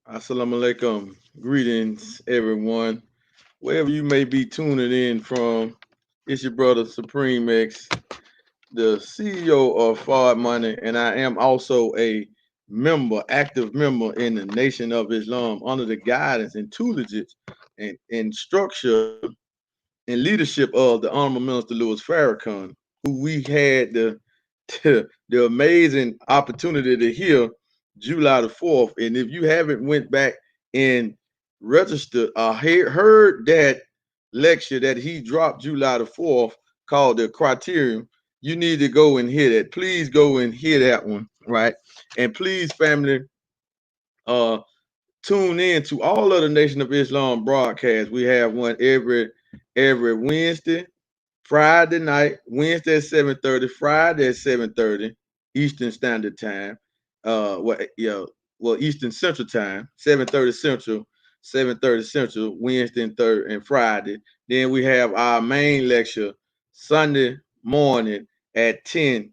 Assalamu alaikum. Greetings, everyone. Wherever you may be tuning in from, it's your brother Supreme X, the CEO of Fard Money, and I am also a member, active member in the Nation of Islam under the guidance and tutelage and structure and leadership of the Honorable Minister Louis Farrakhan, who we had the amazing opportunity to hear July the 4th. And if you haven't went back and registered or heard that lecture that he dropped July the 4th called The Criterion, you need to go and hear that. Please go and hear that one, right? And please, family, uh, tune in to all of the Nation of Islam broadcasts. We have one every Wednesday, Friday night, Wednesday at 7:30, Friday at 7:30 Eastern Standard Time. Eastern Central Time, 7:30 Central, 7:30 Central, Wednesday and third and Friday. Then we have our main lecture Sunday morning at 10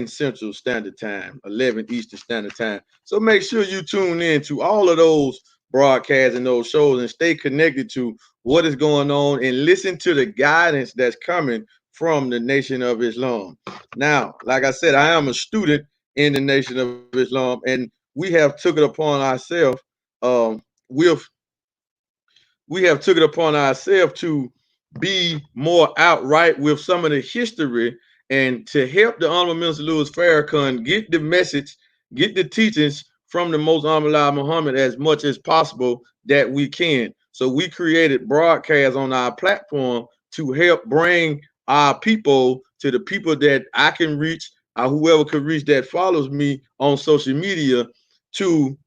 Central Standard Time, 11 Eastern Standard Time. So make sure you tune in to all of those broadcasts and those shows and stay connected to what is going on and listen to the guidance that's coming from the Nation of Islam. Now, like I said, I am a student in the Nation of Islam, and we have took it upon ourselves. With we have took it upon ourselves to be more outright with some of the history and to help the Honorable Minister Louis Farrakhan get the message, get the teachings from the Most Honorable Muhammad as much as possible that we can. So we created broadcasts on our platform to help bring our people to the people that I can reach or whoever could reach that follows me on social media to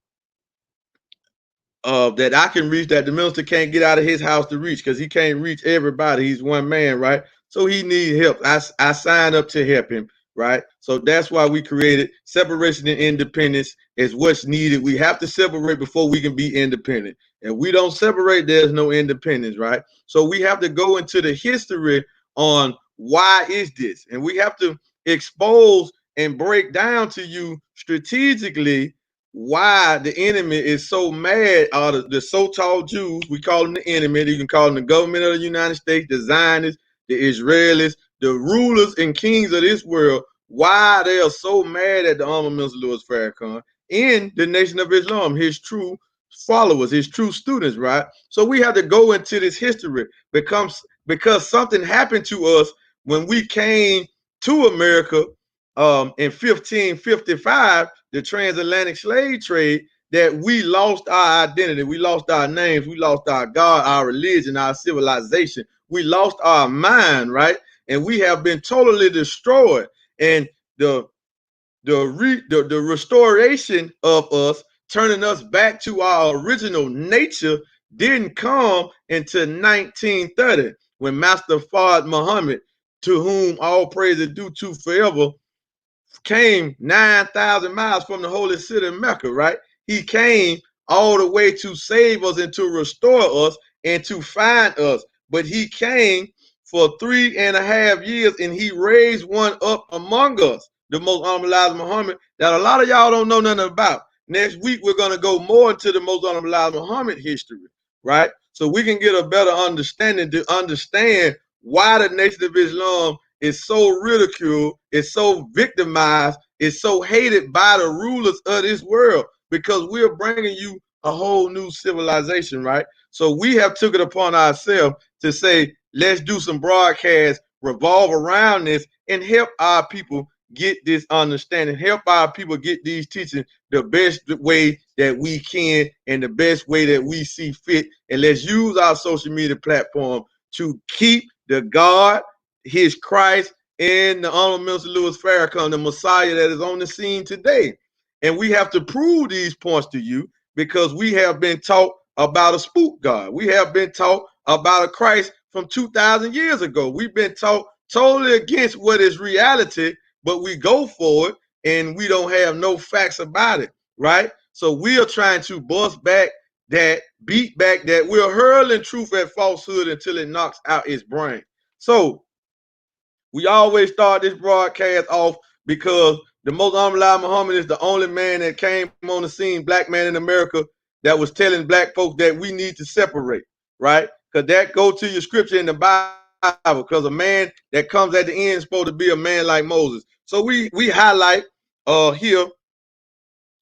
that I can reach that the minister can't get out of his house to reach because he can't reach everybody. He's one man, right? So he needs help. I signed up to help him, right? So that's why we created separation and independence is what's needed. We have to separate before we can be independent. And we don't separate, there's no independence, right? So we have to go into the history on why is this, and we have to expose and break down to you strategically why the enemy is so mad out of the so-called Jews. We call them the enemy. You can call them the government of the United States, the Zionists, the Israelis, the rulers and kings of this world. Why they are so mad at the Honorable Minister Louis Farrakhan in the Nation of Islam, his true followers, his true students, right? So we have to go into this history because something happened to us when we came to America in 1555, the transatlantic slave trade, that we lost our identity, we lost our names, we lost our God, our religion, our civilization, we lost our mind, right? And we have been totally destroyed. And the the restoration of us, turning us back to our original nature, didn't come until 1930 when Master Fard Muhammad, to whom all praise is due to forever, came 9,000 miles from the holy city of Mecca, right? He came all the way to save us and to restore us and to find us. But he came for 3.5 years and he raised one up among us, the most honorable Elijah Muhammad, that a lot of y'all don't know nothing about. Next week, we're going to go more into the most honorable Elijah Muhammad history, right? So we can get a better understanding to understand why the Nation of Islam is so ridiculed, is so victimized, is so hated by the rulers of this world, because we're bringing you a whole new civilization, right? So we have took it upon ourselves to say, let's do some broadcasts, revolve around this, and help our people get this understanding, help our people get these teachings the best way that we can and the best way that we see fit. And let's use our social media platform to keep the God, his Christ, and the Honorable Minister Louis Farrakhan, the Messiah that is on the scene today. And we have to prove these points to you because we have been taught about a spook God. We have been taught about a Christ from 2,000 years ago. We've been taught totally against what is reality, but we go for it and we don't have no facts about it, right? So we are trying to bust back that, beat back that. We're hurling truth at falsehood until it knocks out its brain. So we always start this broadcast off because The most unreliable Muhammad is the only man that came on the scene, black man in America, that was telling black folks that we need to separate, right? Because that go to your scripture in the Bible, because a man that comes at the end is supposed to be a man like Moses. So we highlight here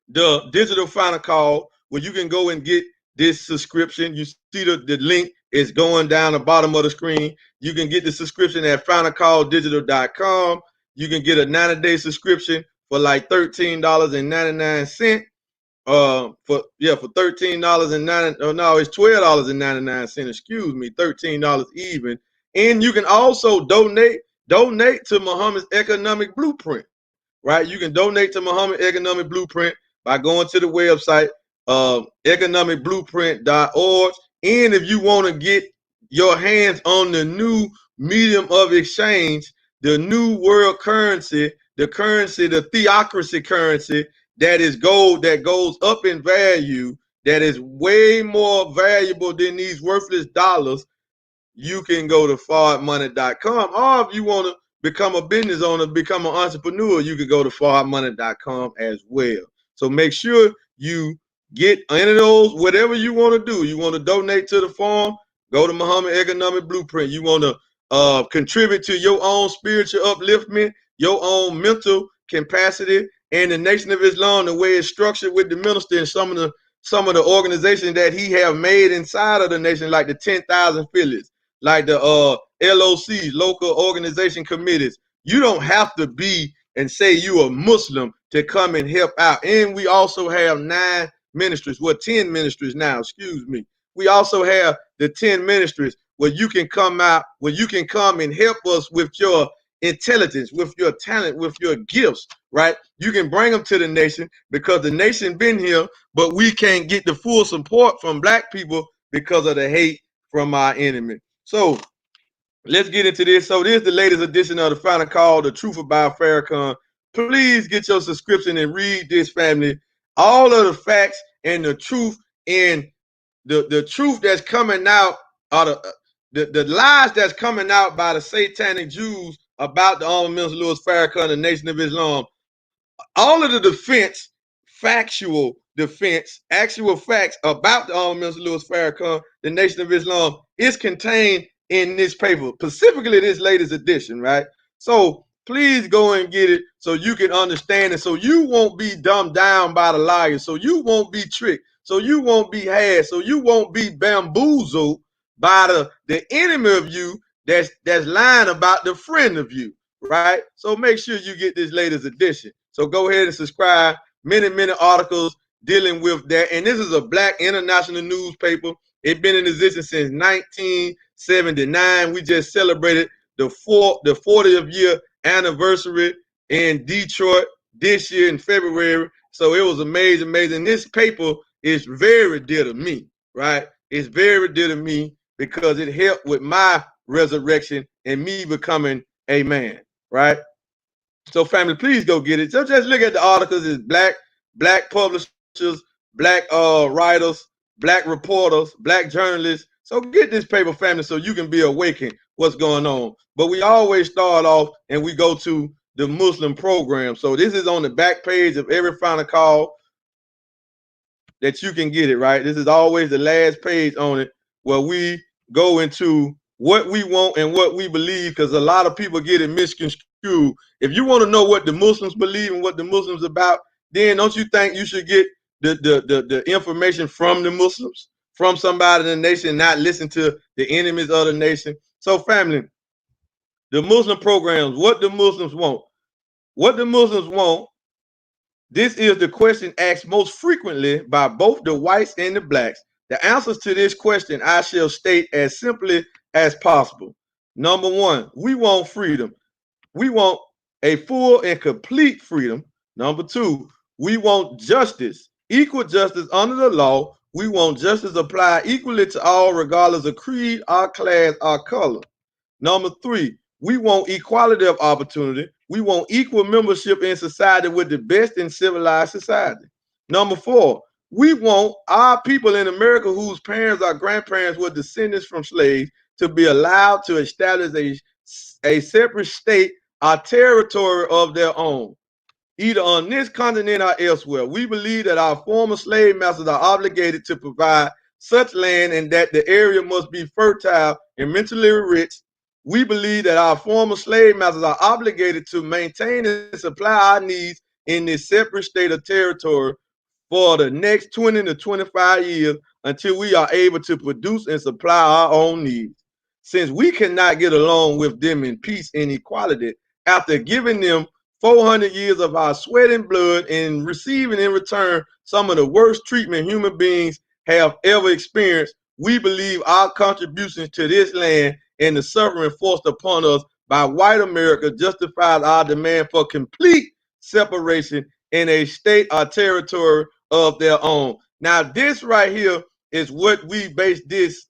the digital final call where you can go and get this subscription. You see the link is going down the bottom of the screen. You can get the subscription at finalcalldigital.com. You can get a 90-day subscription for like $13.99. For $13.99. Oh no, it's $12.99. Excuse me, $13 even. And you can also donate to Muhammad's economic blueprint, right? You can donate to Muhammad Economic Blueprint by going to the website economicblueprint.org. And if you want to get your hands on the new medium of exchange, the new world currency, the theocracy currency, that is gold, that goes up in value, that is way more valuable than these worthless dollars, you can go to forwardmoney.com. Or if you want to become a business owner, become an entrepreneur, you can go to forwardmoney.com as well. So make sure you get any of those, whatever you want to do. You want to donate to the farm, go to Muhammad Economic Blueprint. You want to contribute to your own spiritual upliftment, your own mental capacity, and the Nation of Islam, the way it's structured with the minister and some of the organizations that he have made inside of the nation, like the 10,000 affiliates, like the LOCs, local organization committees. You don't have to be and say you are Muslim to come and help out. And we also have 9 ministries, 10 ministries now, excuse me. We also have the 10 ministries where you can come out, where you can come and help us with your intelligence, with your talent, with your gifts, right? You can bring them to the nation because the nation been here, but we can't get the full support from black people because of the hate from our enemy. So let's get into this. So this is the latest edition of the Final Call, The Truth About Farrakhan. Please get your subscription and read this, family. All of the facts and the truth, and the truth that's coming out, or the lies that's coming out by the satanic Jews about the Honorable Minister Louis Farrakhan, the Nation of Islam. All of the defense, factual defense, actual facts about the Honorable Minister Louis Farrakhan, the Nation of Islam, is contained in this paper, specifically this latest edition, right? So please go and get it so you can understand it, so you won't be dumbed down by the liars, so you won't be tricked, so you won't be had, so you won't be bamboozled by the enemy of you that's lying about the friend of you, right? So make sure you get this latest edition. So go ahead and subscribe. Many articles dealing with that. And this is a black international newspaper. It's been in existence since 1979. We just celebrated the 40th year anniversary in Detroit this year in February. So it was amazing. This paper is very dear to me, right? It's very dear to me because it helped with my resurrection and me becoming a man, right? So family, please go get it. So just look at the articles. It's black publishers, black writers, black reporters, black journalists. So get this paper, family, so you can be awakened what's going on. But we always start off and we go to the Muslim program. So this is on the back page of every Final Call that you can get it, right? This is always the last page on it where we go into what we want and what we believe, because a lot of people get it misconstrued. If you want to know what the Muslims believe and what the Muslims about, then don't you think you should get the information from the Muslims, from somebody in the nation, not listen to the enemies of the nation? So family, the Muslim programs, what the Muslims want. What the Muslims want, this is the question asked most frequently by both the whites and the blacks. The answers to this question I shall state as simply as possible. Number 1, we want freedom. We want a full and complete freedom. Number 2, we want justice, equal justice under the law. We want justice applied equally to all, regardless of creed, our class, our color. Number 3, we want equality of opportunity. We want equal membership in society with the best in civilized society. Number 4, we want our people in America whose parents or grandparents were descendants from slaves to be allowed to establish a separate state or territory of their own. either on this continent or elsewhere. We believe that our former slave masters are obligated to provide such land and that the area must be fertile and mentally rich. We believe that our former slave masters are obligated to maintain and supply our needs in this separate state of territory for the next 20 to 25 years until we are able to produce and supply our own needs. Since we cannot get along with them in peace and equality, after giving them 400 years of our sweat and blood and receiving in return some of the worst treatment human beings have ever experienced, we believe our contributions to this land and the suffering forced upon us by white America justifies our demand for complete separation in a state or territory of their own. Now, this right here is what we base this,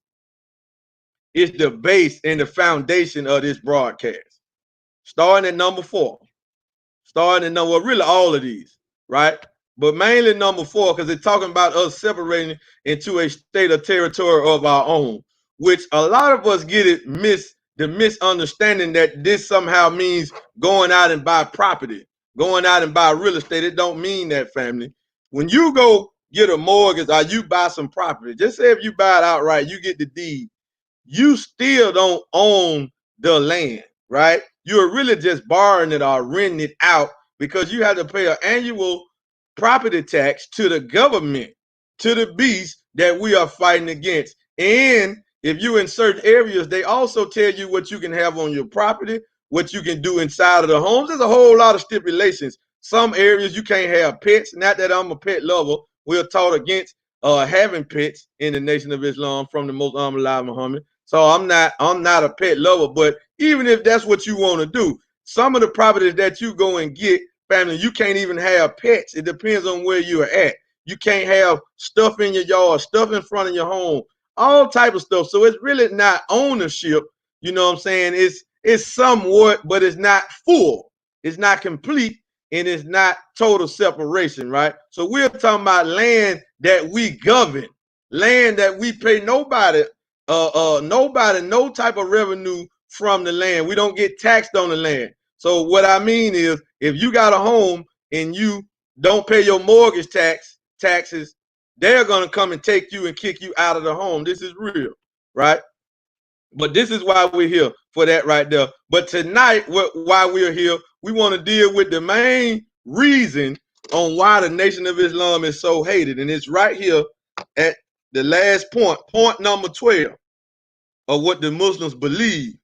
is the base and the foundation of this broadcast. Starting at number 4. Starting at number, well, really all of these, right? But mainly number 4, because they're talking about us separating into a state or territory of our own, which a lot of us get it the misunderstanding that this somehow means going out and buy property, going out and buy real estate. It don't mean that, family. When you go get a mortgage or you buy some property, just say if you buy it outright, you get the deed, you still don't own the land, right? You're really just borrowing it or renting it out because you have to pay an annual property tax to the government, to the beast that we are fighting against. And if you're in certain areas, they also tell you what you can have on your property, what you can do inside of the homes. There's a whole lot of stipulations. Some areas you can't have pets. Not that I'm a pet lover. We're taught against having pets in the Nation of Islam from the Most Honorable Elijah Muhammad. So I'm not a pet lover, but even if that's what you want to do, some of the properties that you go and get, family, you can't even have pets. It depends on where you're at. You can't have stuff in your yard, stuff in front of your home, all type of stuff. So it's really not ownership. You know what I'm saying? It's somewhat, but it's not full. It's not complete, and it's not total separation, right? So we're talking about land that we govern, land that we pay nobody no type of revenue from the land. We don't get taxed on the land. So what I mean is, if you got a home and you don't pay your mortgage taxes, they're going to come and take you and kick you out of the home. This is real, right? But this is why we're here, for that right there. But tonight, why we're here, we want to deal with the main reason on why the Nation of Islam is so hated. And it's right here at the last point number 12 of what the Muslims believe.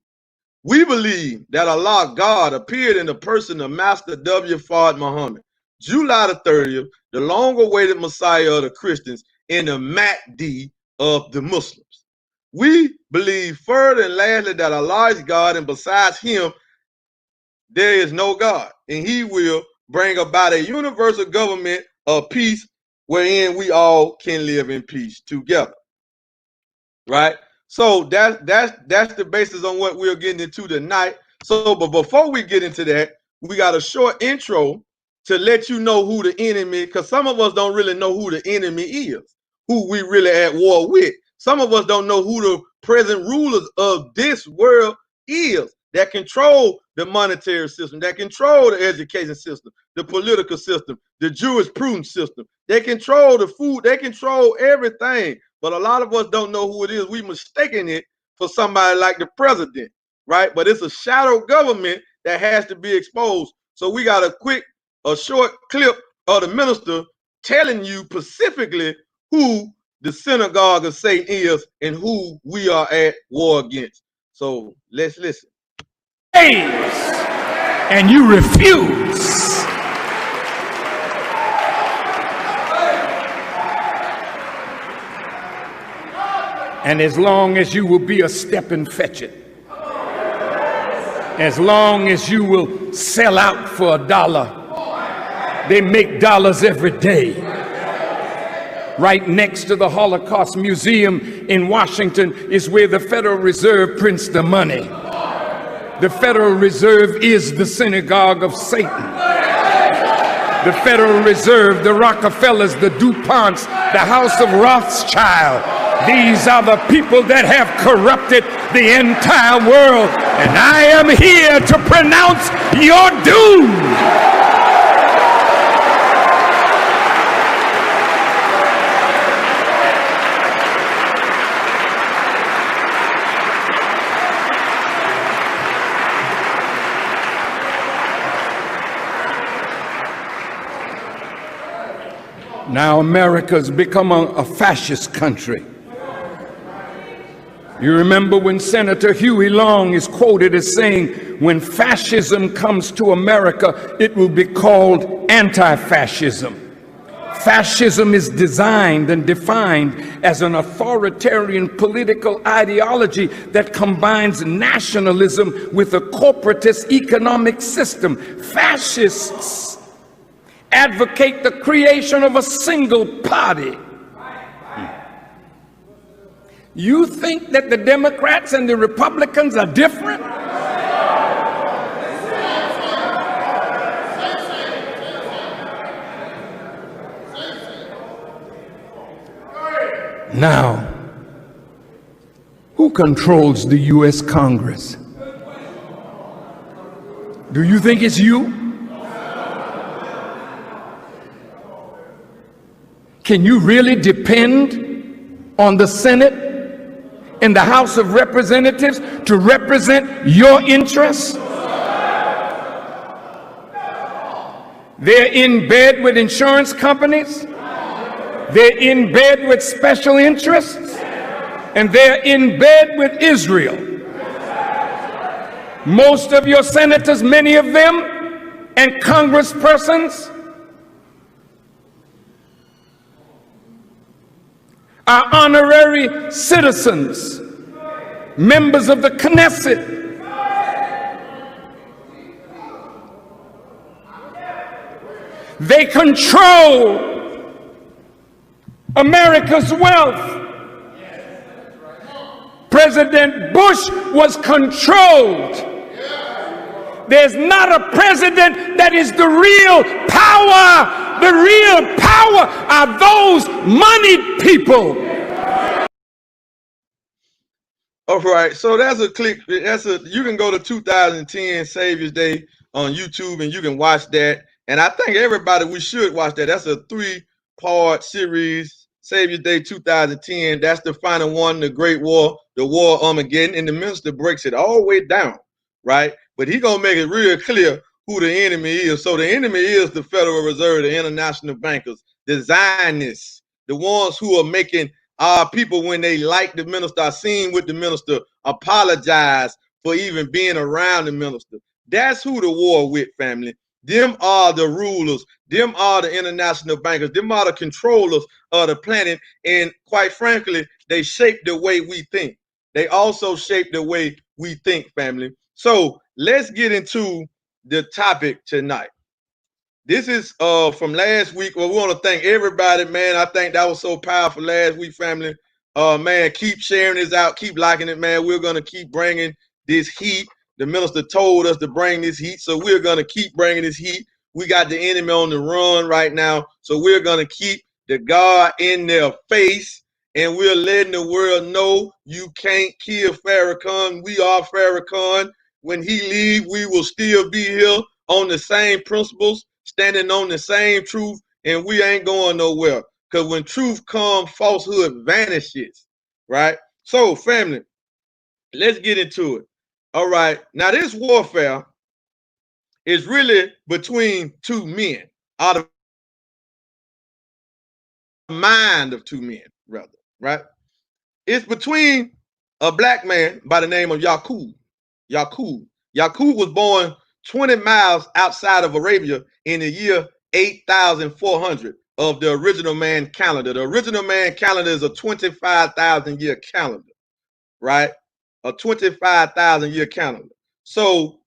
We believe that Allah, God, appeared in the person of Master W. Fard Muhammad, July the 30th, the long-awaited Messiah of the Christians, and the Mahdi of the Muslims. We believe further and lastly that Allah is God, and besides him, there is no God, and he will bring about a universal government of peace wherein we all can live in peace together, right? So that's the basis on what we're getting into tonight. So, but before we get into that, we got a short intro to let you know who the enemy, because some of us don't really know who the enemy is, who we really at war with. Some of us don't know who the present rulers of this world is, that control the monetary system, that control the education system, the political system, the jurisprudence system. They control the food, they control everything. But a lot of us don't know who it is. We mistaken it for somebody like the president, right? But it's a shadow government that has to be exposed. So we got a short clip of the minister telling you specifically who the synagogue of Satan is and who we are at war against. So let's listen. And you refuse. And as long as you will be a step and fetch it, as long as you will sell out for $1, they make dollars every day. Right next to the Holocaust Museum in Washington is where the Federal Reserve prints the money. The Federal Reserve is the synagogue of Satan. The Federal Reserve, the Rockefellers, the DuPonts, the House of Rothschild. These are the people that have corrupted the entire world. And I am here to pronounce your doom. Now America's become a fascist country. You remember when Senator Huey Long is quoted as saying, when fascism comes to America, it will be called anti-fascism. Fascism is designed and defined as an authoritarian political ideology that combines nationalism with a corporatist economic system. Fascists advocate the creation of a single party. You think that the Democrats and the Republicans are different? Now, who controls the U.S. Congress? Do you think it's you? Can you really depend on the Senate and the House of Representatives to represent your interests? They're in bed with insurance companies. They're in bed with special interests, and they're in bed with Israel. Most of your senators, many of them, and congresspersons are honorary citizens, members of the Knesset. They control America's wealth. President Bush was controlled. There's not a president that is the real power. The real power are those moneyed people. All right, so that's a click. You can go to 2010 Savior's Day on YouTube and you can watch that. And I think everybody, we should watch that. That's a 3-part series, Savior's Day 2010. That's the final one, the Great War, the War Armageddon. And the minister breaks it all the way down, right? But he's going to make it real clear who the enemy is. So the enemy is the Federal Reserve, the international bankers, the Zionists, the ones who are making our people, when they like the minister, are seen with the minister, apologize for even being around the minister. That's who the war with, family. Them are the rulers. Them are the international bankers. Them are the controllers of the planet. And quite frankly, they shape the way we think. They also shape the way we think, family. So let's get into the topic tonight. This is from last week. Well, we want to thank everybody, man. I think that was so powerful last week, family. Man, keep sharing this out. Keep liking it, man. We're going to keep bringing this heat. The minister told us to bring this heat, so we're going to keep bringing this heat. We got the enemy on the run right now, so we're going to keep the God in their face, and we're letting the world know you can't kill Farrakhan. We are Farrakhan. When he leaves, we will still be here on the same principles, standing on the same truth, and we ain't going nowhere. Because when truth comes, falsehood vanishes, right? So, family, let's get into it. All right. Now, this warfare is really between two men, out of the mind of two men, rather, right? It's between a black man by the name of Yakub. Yakub was born 20 miles outside of Arabia in the year 8,400 of the original man calendar. The original man calendar is a 25,000 year calendar, right? A 25,000 year calendar. So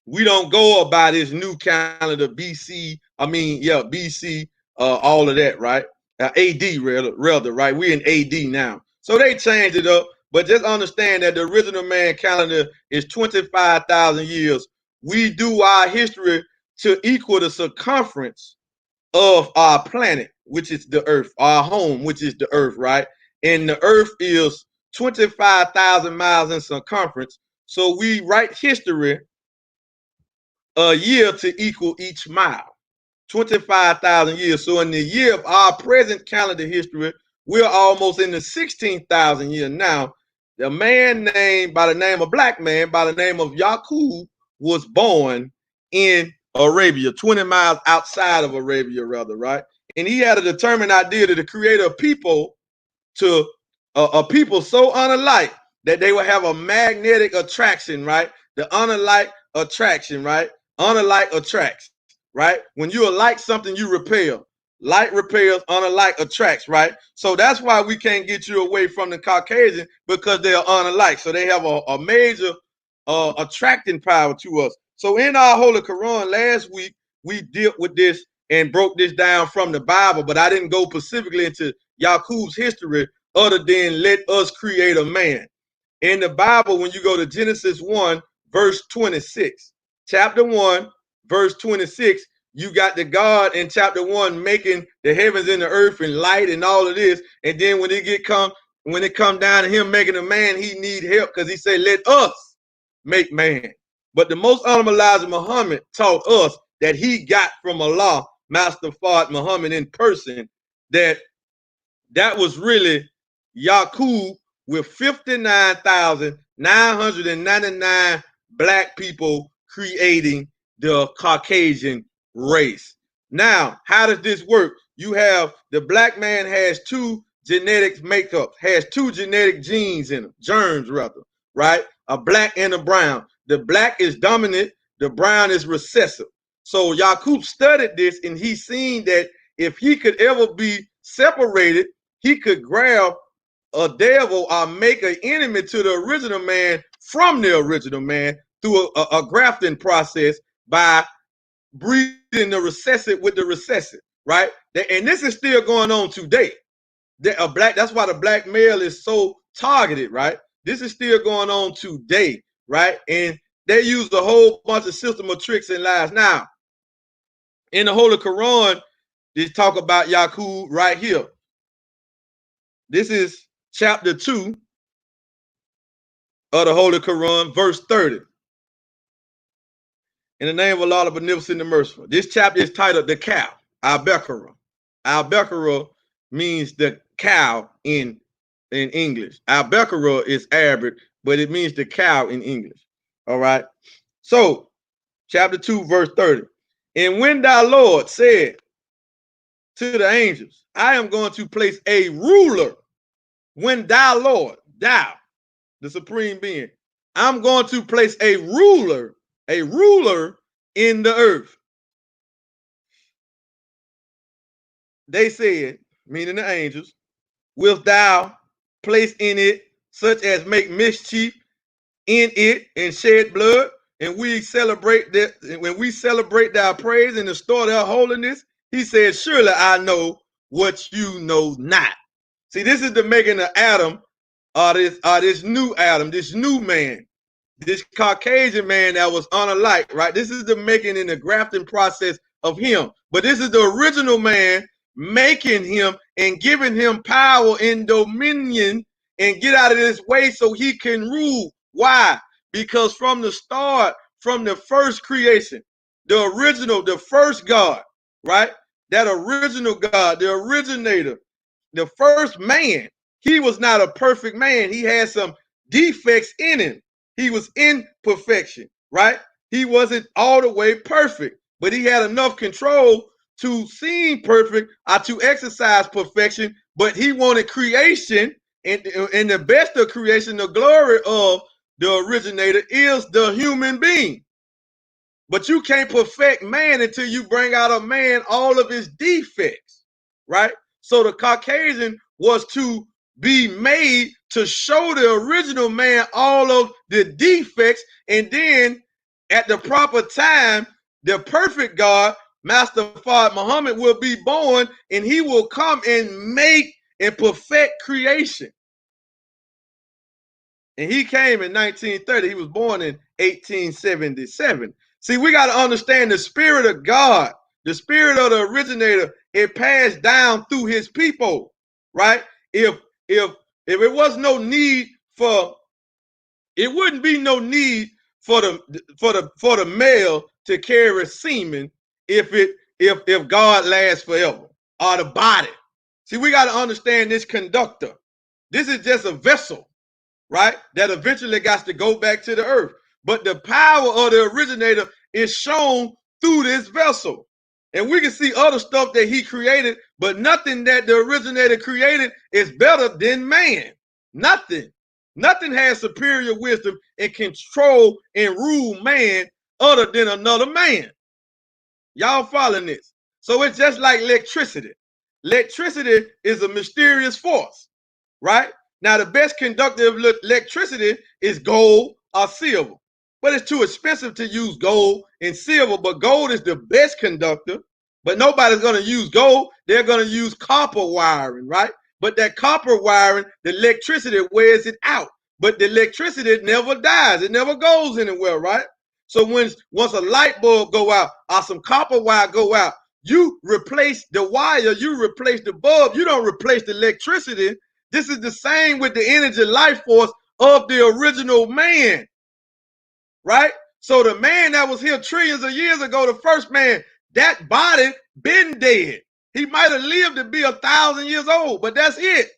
we don't go by this new calendar, BC. BC, all of that, right? AD, rather, right? We're in AD now. So they changed it up. But just understand that the original man calendar is 25,000 years. We do our history to equal the circumference of our planet, which is the earth, our home, which is the earth, right? And the earth is 25,000 miles in circumference. So we write history a year to equal each mile, 25,000 years. So in the year of our present calendar history, we're almost in the 16,000 year now. The man named by the name of black man by the name of Yakub was born in Arabia, 20 miles outside of Arabia, rather, right? and he had a determined idea to create a people to a people so unalike that they will have a magnetic attraction, right? The unalike attraction, right? Unalike attracts, right? When you alike something, you repel. Like repels, unalike attracts, right? So that's why we can't get you away from the Caucasian, because they are unalike. So they have a major attracting power to us. So in our Holy Quran last week, we dealt with this and broke this down from the Bible, but I didn't go specifically into Yakub's history other than let us create a man. In the Bible, when you go to Genesis 1, verse 26, chapter 1, verse 26, you got the God in chapter 1 making the heavens and the earth and light and all of this. And then when it come down to him making a man, he need help because he said, let us make man. But the most honorable Elijah Muhammad taught us that he got from Allah, Master Fard Muhammad in person, that was really Yakub with 59,999 black people creating the Caucasian race. Now, how does this work? You have the black man has two genetic makeups, has two genetic genes in them, germs rather, right? A black and a brown. The black is dominant, the brown is recessive. So Yakub studied this and he seen that if he could ever be separated, he could grab a devil or make an enemy to the original man from the original man through a grafting process by breeding the recessive with the recessive, right? And this is still going on today. That's why the black male is so targeted, right? This is still going on today, right? And they use a whole bunch of system of tricks and lies. Now, in the Holy Quran, they talk about Yakub right here. This is chapter 2 of the Holy Quran, verse 30. In the name of Allah, the Beneficent and Merciful. This chapter is titled The Cow, Al-Baqarah. Al-Baqarah means the cow in English. Al-Baqarah is Arabic, but it means the cow in English. All right. So, chapter 2, verse 30. And when thy Lord said to the angels, I am going to place a ruler. When thou Lord, thou, the supreme being, I'm going to place a ruler in the earth. They said, meaning the angels, wilt thou place in it such as make mischief in it and shed blood? And we celebrate that when we celebrate thy praise and restore their holiness. He said, surely I know what you know not. See, this is the making of Adam, this new Adam, this new man, this Caucasian man that was unalike, right? This is the making and the grafting process of him. But this is the original man making him and giving him power and dominion and get out of this way so he can rule. Why? Because from the start, from the first creation, the original, the first God, right? That original God, the originator, the first man, he was not a perfect man. He had some defects in him. He was imperfection, right? He wasn't all the way perfect, but he had enough control to seem perfect or to exercise perfection. But he wanted creation, and the best of creation, the glory of the originator is the human being. But you can't perfect man until you bring out of man all of his defects, right? So the Caucasian was to be made to show the original man all of the defects, and then at the proper time, the perfect God, Master Fard Muhammad, will be born, and he will come and make and perfect creation. And he came in 1930. He was born in 1877. See, we got to understand the spirit of God, the spirit of the originator. It passed down through his people, right? If it was no need for, it wouldn't be no need for the male to carry semen if God lasts forever, or the body. See, we got to understand this conductor. This is just a vessel, right? That eventually got to go back to the earth. But the power of the originator is shown through this vessel. And we can see other stuff that he created But nothing that the originator created is better than man. Nothing. Nothing has superior wisdom and control and rule man other than another man. Y'all following this? So it's just like electricity. Electricity is a mysterious force, right? Now, the best conductor of electricity is gold or silver, but it's too expensive to use gold and silver. But gold is the best conductor, but nobody's going to use gold. They're going to use copper wiring, right? But that copper wiring, the electricity wears it out. But the electricity never dies. It never goes anywhere, right? So once a light bulb go out or some copper wire go out, you replace the wire, you replace the bulb, you don't replace the electricity. This is the same with the energy life force of the original man, right? So the man that was here trillions of years ago, the first man, that body been dead. He might have lived to be 1,000 years old, but that's it.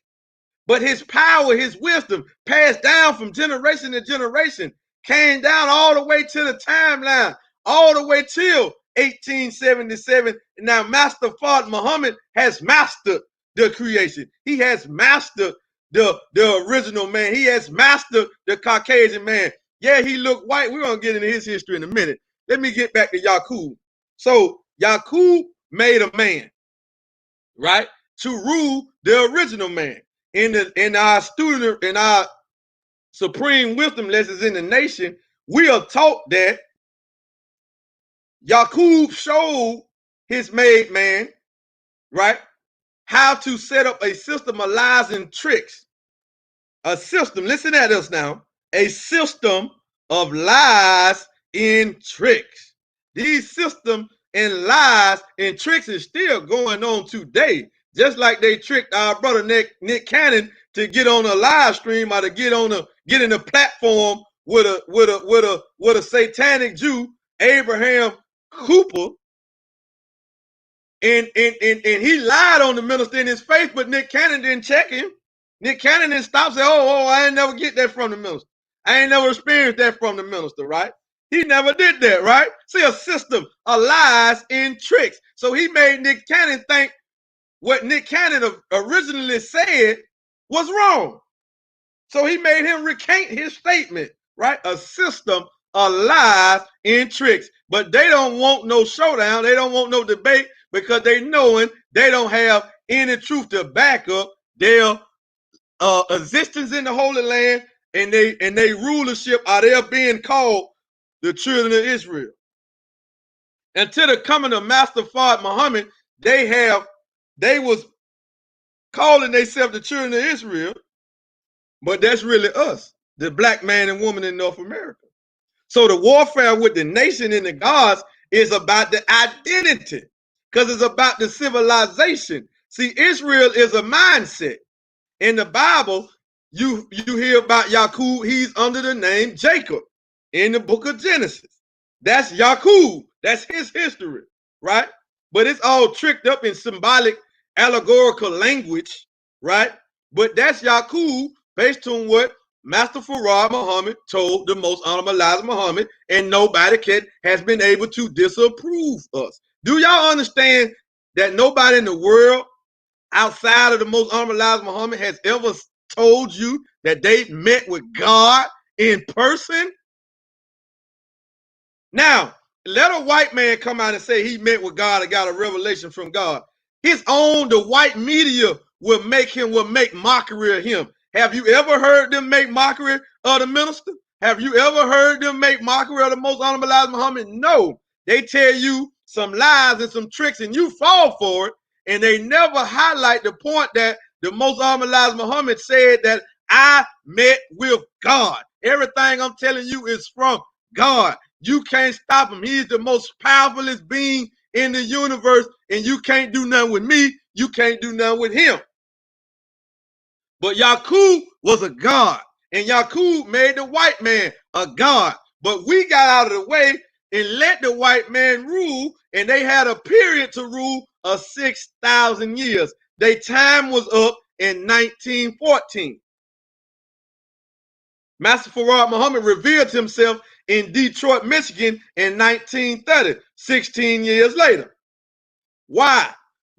But his power, his wisdom passed down from generation to generation, came down all the way to the timeline, all the way till 1877. Now, Master Fard Muhammad has mastered the creation. He has mastered the original man. He has mastered the Caucasian man. Yeah, he looked white. We're going to get into his history in a minute. Let me get back to Yakub. So Yakub made a man, right, to rule the original man. In our supreme wisdom lessons in the nation, we are taught that Yakub showed his made man, right, how to set up a system of lies and tricks. A system, listen at us now, a system of lies and tricks. These systems and lies and tricks is still going on today. Just like they tricked our brother Nick Cannon to get on a live stream or to get in a platform with a satanic Jew, Abraham Cooper, and he lied on the minister in his face, but Nick Cannon didn't check him. Nick Cannon didn't stop and say, oh, I ain't never get that from the minister. I ain't never experienced that from the minister, right? He never did that, right? See, a system of lies and tricks. So he made Nick Cannon think what Nick Cannon originally said was wrong. So he made him recant his statement, right? A system of lies and tricks. But they don't want no showdown. They don't want no debate because they knowing they don't have any truth to back up their existence in the Holy Land and they rulership are there being called the children of Israel. Until the coming of Master Fard Muhammad, they was calling themselves the children of Israel, but that's really us, the black man and woman in North America. So the warfare with the nation and the gods is about the identity, because it's about the civilization. See, Israel is a mindset. In the Bible, you hear about Yakub. He's under the name Jacob in the book of Genesis. That's Yakub. That's his history, right? But it's all tricked up in symbolic, allegorical language, right? But that's Yakub based on what Master Farad Muhammad told the most honorable Elijah Muhammad, and nobody has been able to disapprove us. Do y'all understand that nobody in the world outside of the most honorable Elijah Muhammad has ever told you that they met with God in person? Now, let a white man come out and say he met with God and got a revelation from God. The white media will make mockery of him. Have you ever heard them make mockery of the minister? Have you ever heard them make mockery of the most honorable Elijah Muhammad? No. They tell you some lies and some tricks and you fall for it. And they never highlight the point that the most honorable Elijah Muhammad said that I met with God. Everything I'm telling you is from God. You can't stop him. He's the most powerfulest being in the universe, and you can't do nothing with me. You can't do nothing with him. But Yakub was a god, and Yakub made the white man a god. But we got out of the way and let the white man rule, and they had a period to rule of 6,000 years. Their time was up in 1914. Master Farad Muhammad revealed himself in Detroit, Michigan in 1930, 16 years later. Why?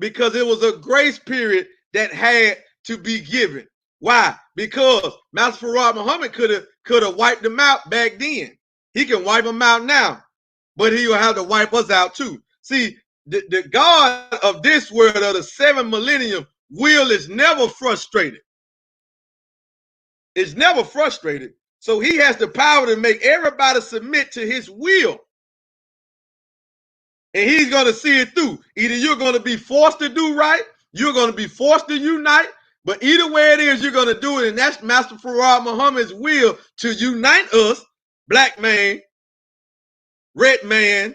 because it was a grace period that had to be given. Why? Because Master Farad Muhammad could have wiped them out back then. He can wipe them out now, but he will have to wipe us out too. See, the God of this world of the 7 millennium will is never frustrated. It's never frustrated. So he has the power to make everybody submit to his will. And he's going to see it through. Either you're going to be forced to do right, you're going to be forced to unite, but either way it is, you're going to do it. And that's Master Farad Muhammad's will to unite us, black man, red man,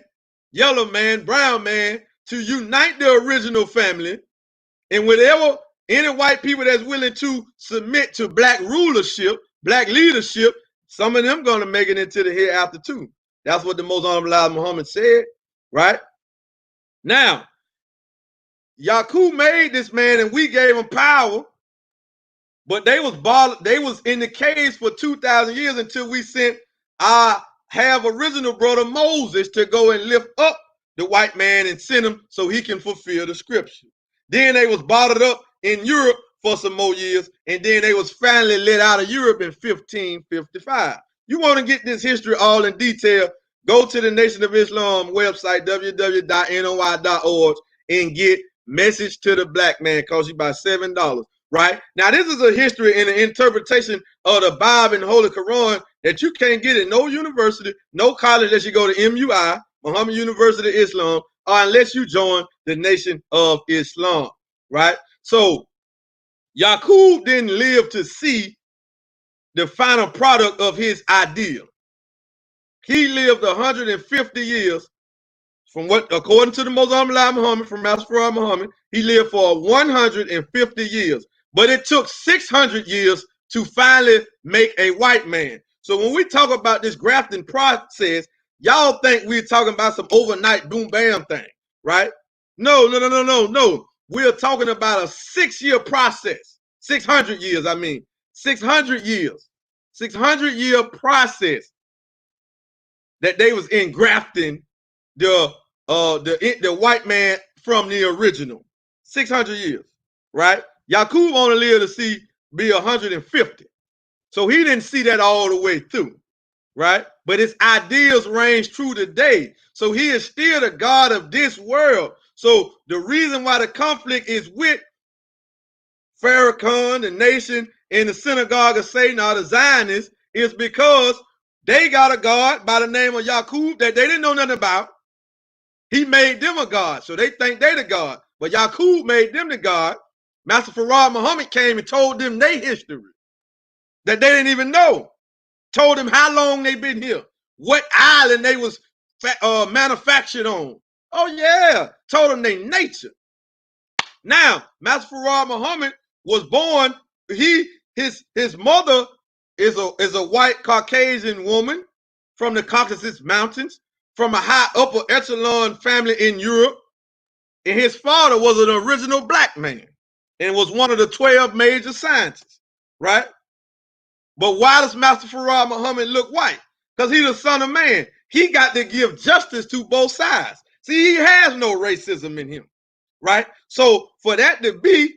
yellow man, brown man, to unite the original family. And whatever any white people that's willing to submit to black rulership, black leadership, some of them going to make it into the hereafter too. That's what the Most Honorable Elijah Muhammad said, right? Now, Yakub made this man and we gave him power, but they was in the caves for 2,000 years until we sent our original brother Moses to go and lift up the white man and send him so he can fulfill the scripture. Then they was bottled up in Europe for some more years, and then they was finally let out of Europe in 1555. You want to get this history all in detail, go to the Nation of Islam website, www.noi.org, and get Message to the Black Man. Costs you about $7, right? Now, this is a history and an interpretation of the Bible and the Holy Quran that you can't get at no university, no college unless you go to MUI, Muhammad University of Islam, or unless you join the Nation of Islam, right? So, Yakub didn't live to see the final product of his ideal. He lived 150 years from what, according to the Most Honorable Muhammad, from Master Farad Muhammad, he lived for 150 years. But it took 600 years to finally make a white man. So when we talk about this grafting process, y'all think we're talking about some overnight boom bam thing, right? No. We're talking about a 6-year process. 600 years, I mean. 600 years. 600-year process that they was engrafting the white man from the original. 600 years, right? Yakub only lived to be 150. So he didn't see that all the way through, right? But his ideals range true today. So he is still the God of this world. So the reason why the conflict is with Farrakhan, the nation, and the synagogue of Satan, or the Zionists, is because they got a God by the name of Yakub that they didn't know nothing about. He made them a God, so they think they the God. But Yakub made them the God. Master Farad Muhammad came and told them their history that they didn't even know. Told them how long they been here, what island they was manufactured on. Oh yeah, told them their nature. Now, Master Farad Muhammad was born. His mother is a white Caucasian woman from the Caucasus Mountains, from a high upper echelon family in Europe. And his father was an original black man and was one of the 12 major scientists, right? But why does Master Farad Muhammad look white? Because he's the son of man. He got to give justice to both sides. See, he has no racism in him, right? So for that to be,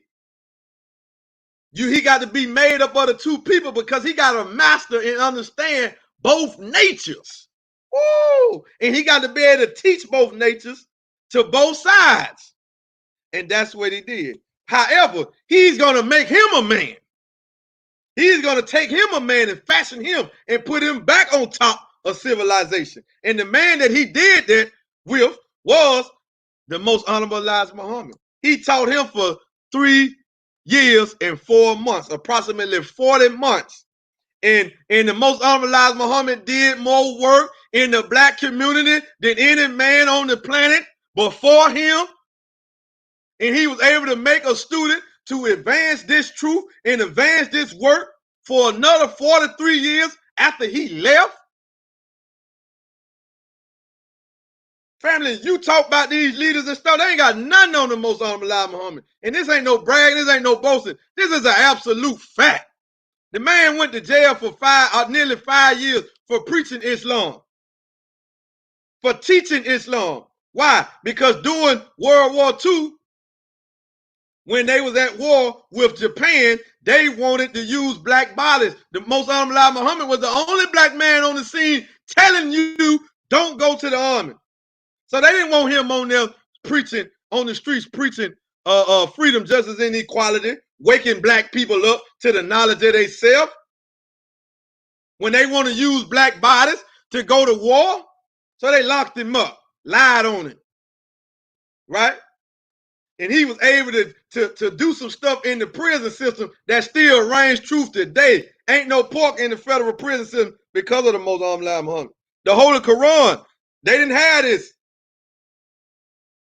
he got to be made up of the two people because he got to master and understand both natures. Ooh, and he got to be able to teach both natures to both sides. And that's what he did. However, he's going to make him a man. He's going to take him a man and fashion him and put him back on top of civilization. And the man that he did that with was the Most Honorable Elijah Muhammad. He taught him for 3 years and 4 months, approximately 40 months. And the Most Honorable Elijah Muhammad did more work in the black community than any man on the planet before him. And he was able to make a student to advance this truth and advance this work for another 43 years after he left. Family, you talk about these leaders and stuff, they ain't got nothing on the Most Honorable Elijah Muhammad. And this ain't no bragging, this ain't no boasting. This is an absolute fact. The man went to jail for nearly 5 years for preaching Islam, for teaching Islam. Why? Because during World War II, when they was at war with Japan, they wanted to use black bodies. The Most Honorable Muhammad was the only black man on the scene telling you, don't go to the army. So they didn't want him on there preaching, on the streets, preaching freedom, justice, and equality, waking black people up to the knowledge of themselves. When they want to use black bodies to go to war, so they locked him up, lied on him, right? And he was able to do some stuff in the prison system that still reigns truth today. Ain't no pork in the federal prison system because of the Most Honorable Muhammad. The Holy Quran, they didn't have this.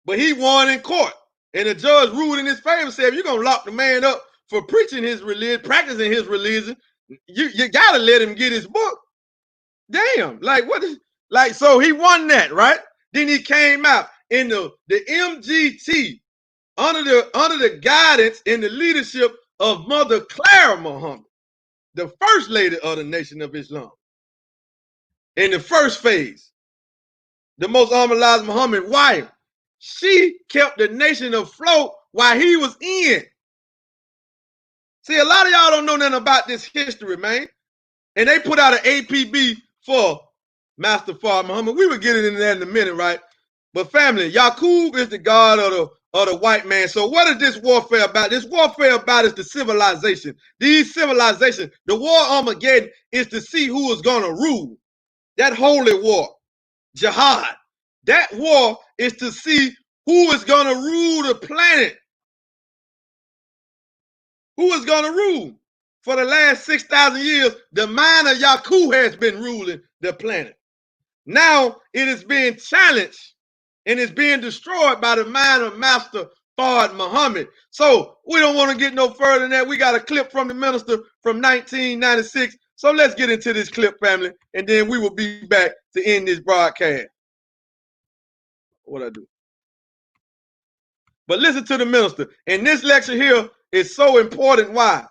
But he won in court. And the judge ruled in his favor, said, if you're going to lock the man up for preaching his religion, practicing his religion, you got to let him get his book. Damn, like what is, like, so he won that, right? Then he came out in the MGT, under the guidance and the leadership of Mother Clara Muhammad, the first lady of the Nation of Islam. In the first phase, the Most Honorable Muhammad's wife, she kept the nation afloat while he was in. See, a lot of y'all don't know nothing about this history, man. And they put out an APB for Master Fard Muhammad. We will get into that in a minute, right? But family, Yakub is the god of the white man. So what is this warfare about? This warfare about is the civilization. These civilizations, the war Armageddon is to see who is going to rule. That holy war, jihad. That war is to see who is going to rule the planet. Who is going to rule? For the last 6,000 years, the mind of Yakub has been ruling the planet. Now it is being challenged and it's being destroyed by the mind of Master Fard Muhammad. So we don't want to get no further than that. We got a clip from the minister from 1996. So let's get into this clip, family, and then we will be back to end this broadcast. What I do? But listen to the minister. And this lecture here is so important. Why?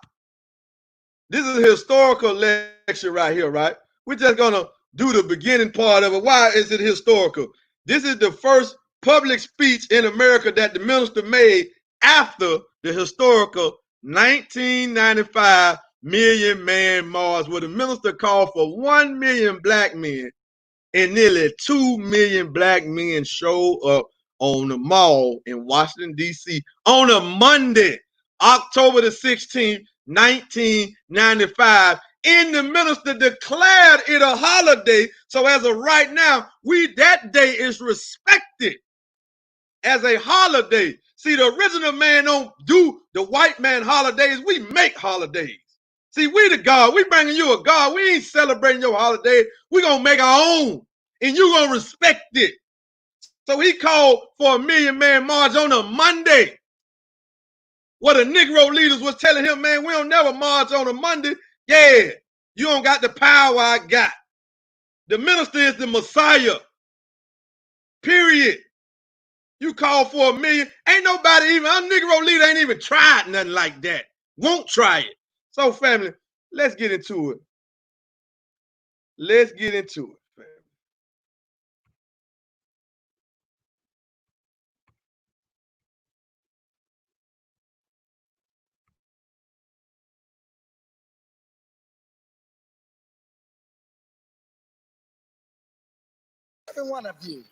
This is a historical lecture right here, right? We're just going to do the beginning part of it. Why is it historical? This is the first public speech in America that the minister made after the historical 1995 Million Man March, where the minister called for 1 million black men and nearly 2 million black men showed up on the mall in Washington, D.C. on a Monday, October the 16th, 1995, and the minister declared it a holiday. So as of right now, that day is respected as a holiday. See, the original man don't do the white man holidays. We make holidays. See, we the God. We bringing you a God. We ain't celebrating your holiday. We gonna make our own, and you gonna respect it. So he called for a Million Man March on a Monday. What the Negro leaders was telling him, man, we don't never march on a Monday. Yeah, you don't got the power I got. The minister is the Messiah. Period. You call for a million. Ain't nobody even, our Negro leader ain't even tried nothing like that. Won't try it. So, family, let's get into it. Let's get into it, family. Every one of you,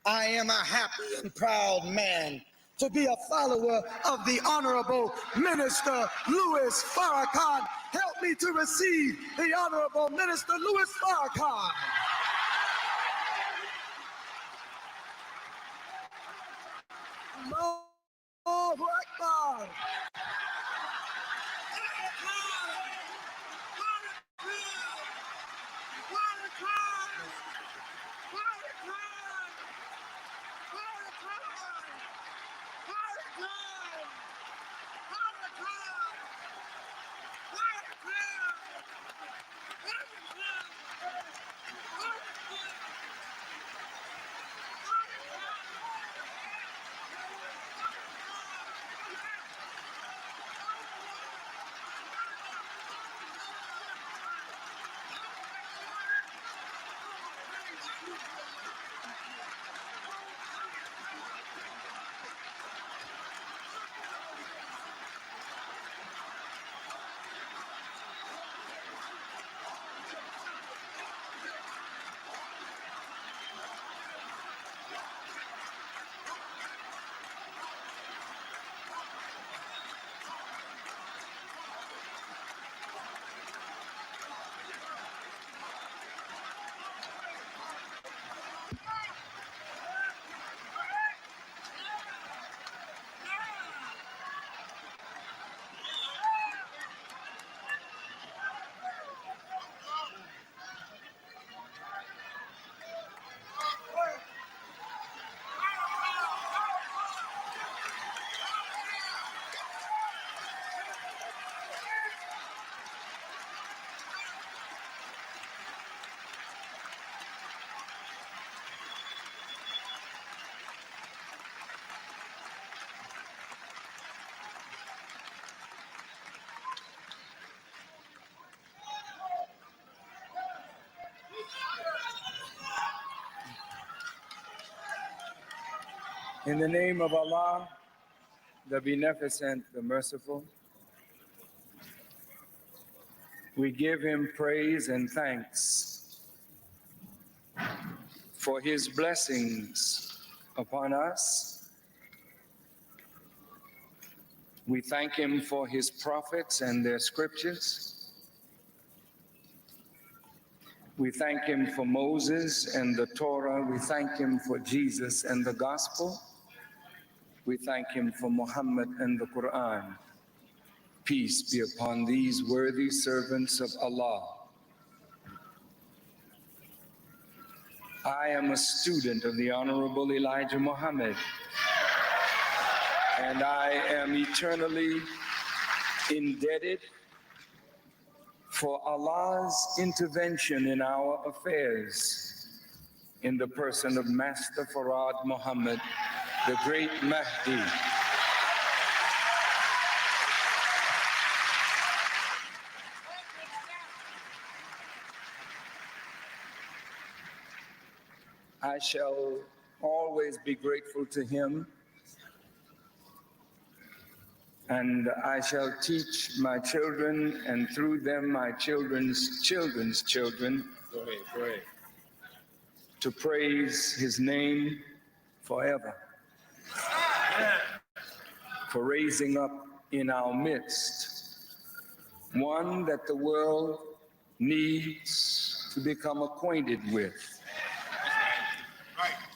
I am a happy and proud man to be a follower of the Honorable Minister Louis Farrakhan. Help me to receive the Honorable Minister Louis Farrakhan. Allahu Akbar. In the name of Allah, the Beneficent, the Merciful, we give Him praise and thanks for His blessings upon us. We thank Him for His prophets and their scriptures. We thank Him for Moses and the Torah. We thank Him for Jesus and the gospel. We thank Him for Muhammad and the Quran. Peace be upon these worthy servants of Allah. I am a student of the Honorable Elijah Muhammad, and I am eternally indebted for Allah's intervention in our affairs in the person of Master Farad Muhammad, the great Mahdi. I shall always be grateful to him, and I shall teach my children, and through them my children's children's children, to praise his name forever, for raising up in our midst one that the world needs to become acquainted with,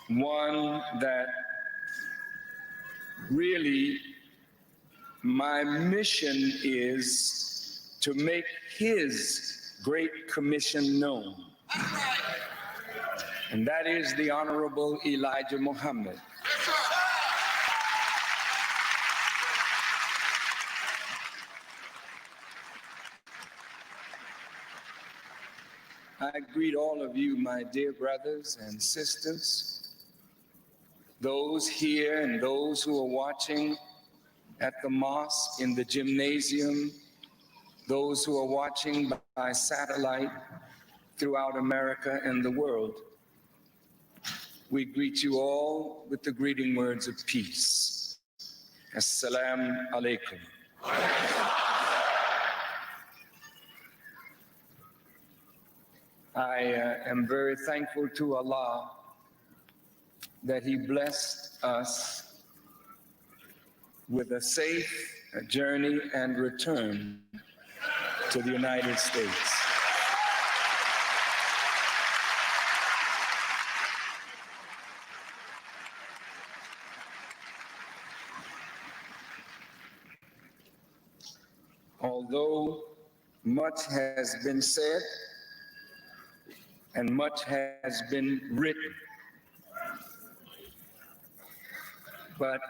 one that really my mission is to make his great commission known. And that is the Honorable Elijah Muhammad. I greet all of you, my dear brothers and sisters, those here and those who are watching at the mosque, in the gymnasium, those who are watching by satellite throughout America and the world. We greet you all with the greeting words of peace. Assalamu alaikum. I am very thankful to Allah that He blessed us with a safe journey and return to the United States. Although much has been said and much has been written, but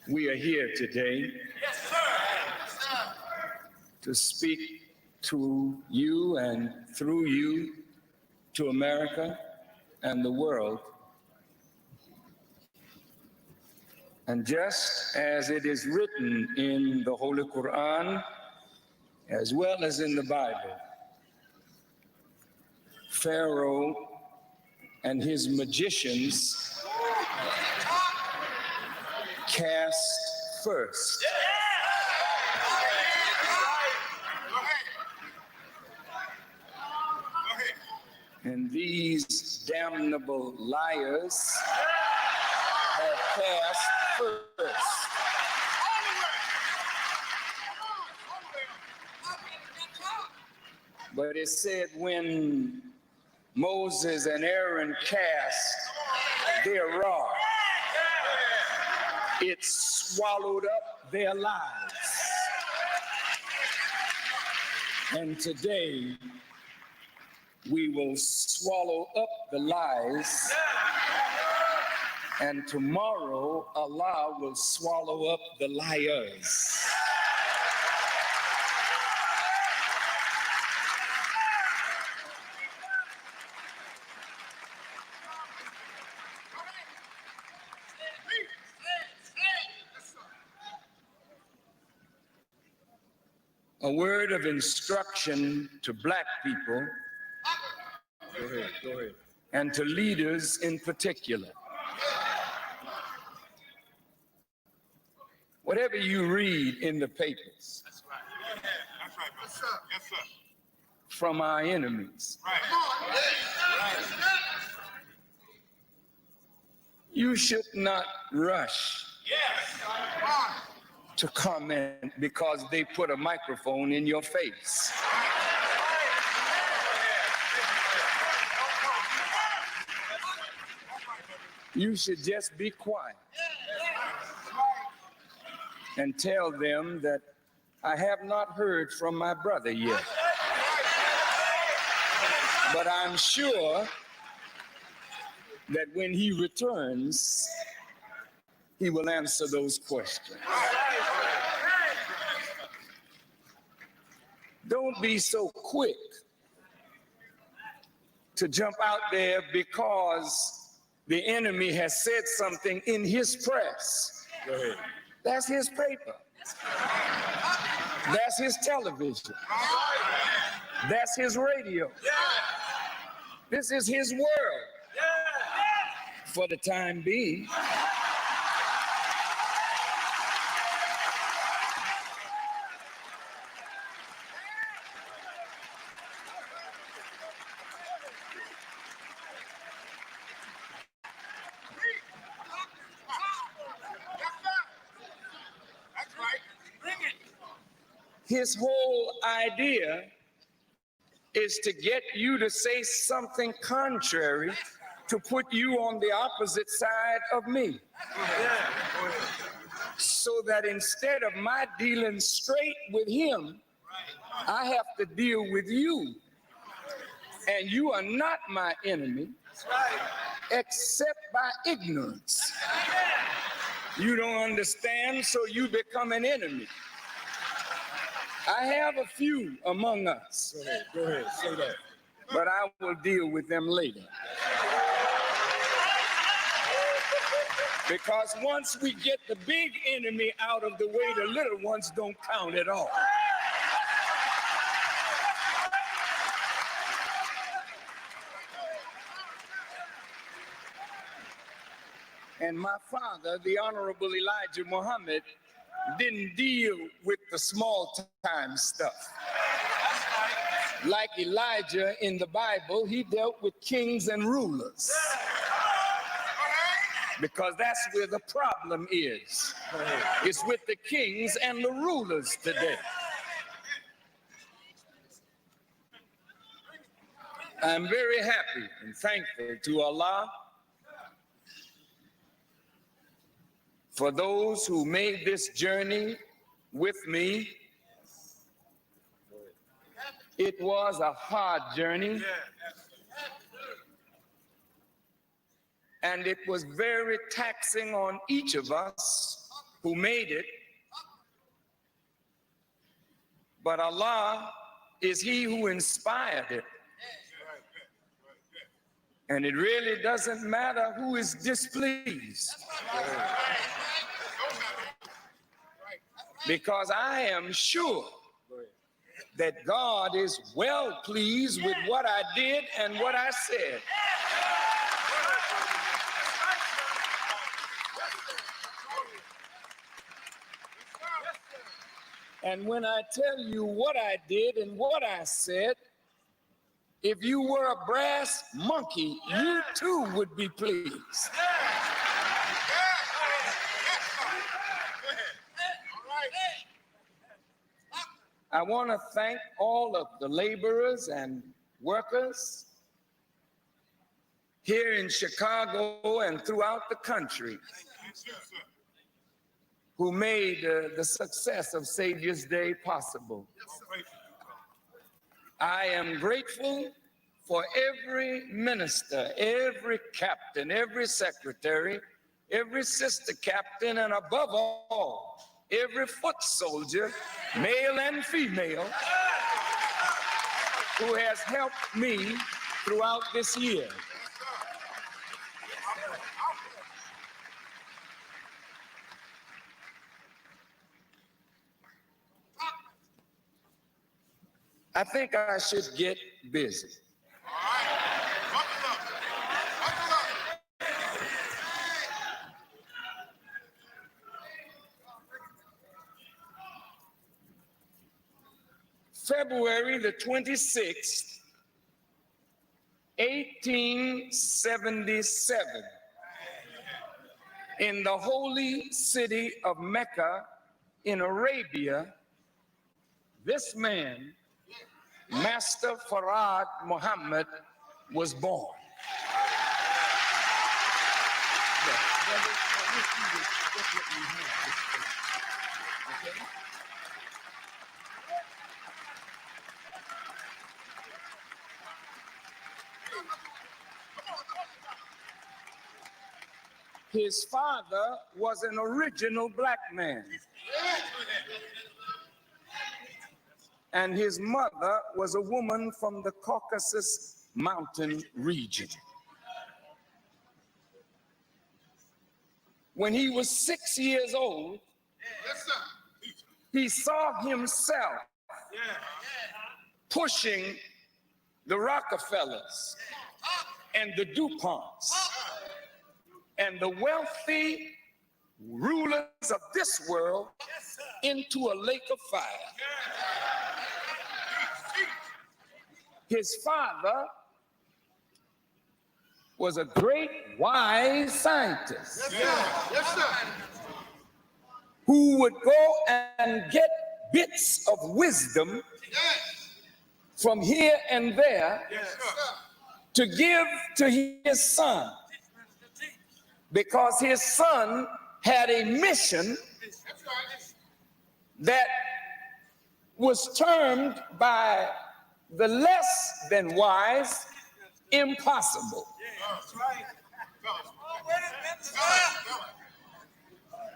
we are here today to speak to you and through you to America and the world. And just as it is written in the Holy Quran, as well as in the Bible, Pharaoh and his magicians cast first. And these damnable liars have cast first. But it said when Moses and Aaron cast their rod, it swallowed up their lives. And today, we will swallow up the lies, and tomorrow, Allah will swallow up the liars. A word of instruction to Black people, and to leaders in particular. whatever you read in the papers. That's right. That's right, brother. Yes, sir. From our enemies. Right. You should not rush to comment because they put a microphone in your face. You should just be quiet and tell them that I have not heard from my brother yet. But I'm sure that when he returns, he will answer those questions. Don't be so quick to jump out there because the enemy has said something in his press. Go ahead. That's his paper. That's his television. That's his radio. This is his world for the time being. That's right. Bring it. His whole idea is to get you to say something contrary to put you on the opposite side of me. So that instead of my dealing straight with him, I have to deal with you. And you are not my enemy, except by ignorance. You don't understand, so you become an enemy. I have a few among us. Go ahead. Say that. But I will deal with them later. Because once we get the big enemy out of the way, the little ones don't count at all. And my father, the Honorable Elijah Muhammad, didn't deal with the small time stuff. Like Elijah in the Bible, he dealt with kings and rulers. Because that's where the problem is. It's with the kings and the rulers today. I'm very happy and thankful to Allah for those who made this journey with me. It was a hard journey. And it was very taxing on each of us who made it. But Allah is He who inspired it. And it really doesn't matter who is displeased. Because I am sure that God is well pleased with what I did and what I said. And when I tell you what I did and what I said, if you were a brass monkey, you too would be pleased. I want to thank all of the laborers and workers here in Chicago and throughout the country who made the success of Savior's Day possible. I am grateful for every minister, every captain, every secretary, every sister captain, and above all, every foot soldier, male and female, who has helped me throughout this year. I think I should get busy. February the 26th, 1877, in the holy city of Mecca in Arabia, this man, Master Farad Muhammad, was born. His father was an original black man, and his mother was a woman from the Caucasus Mountain region. When he was 6 years old, he saw himself pushing the Rockefellers and the DuPonts and the wealthy rulers of this world into a lake of fire. His father was a great, wise scientist who would go and get bits of wisdom from here and there to give to his son, because his son had a mission that was termed by the less than wise impossible.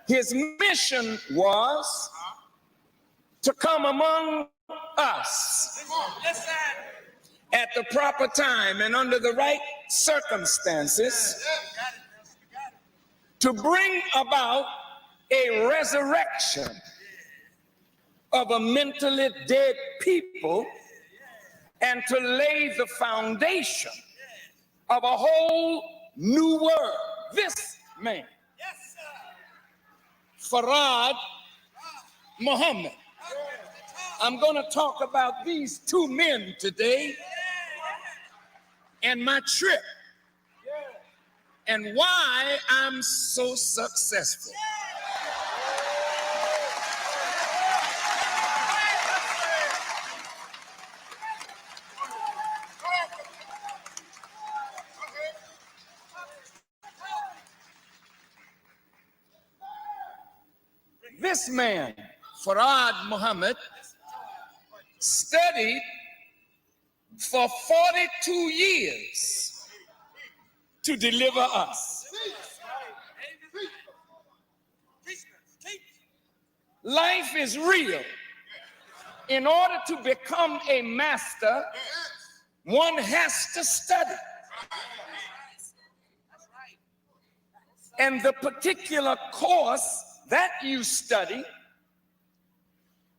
His mission was to come among us at the proper time and under the right circumstances to bring about a resurrection of a mentally dead people and to lay the foundation of a whole new world. This man, Farad Muhammad. I'm going to talk about these two men today and my trip and why I'm so successful. This man, Farad Muhammad, studied for 42 years to deliver us. Life is real. In order to become a master, one has to study. And the particular course that you study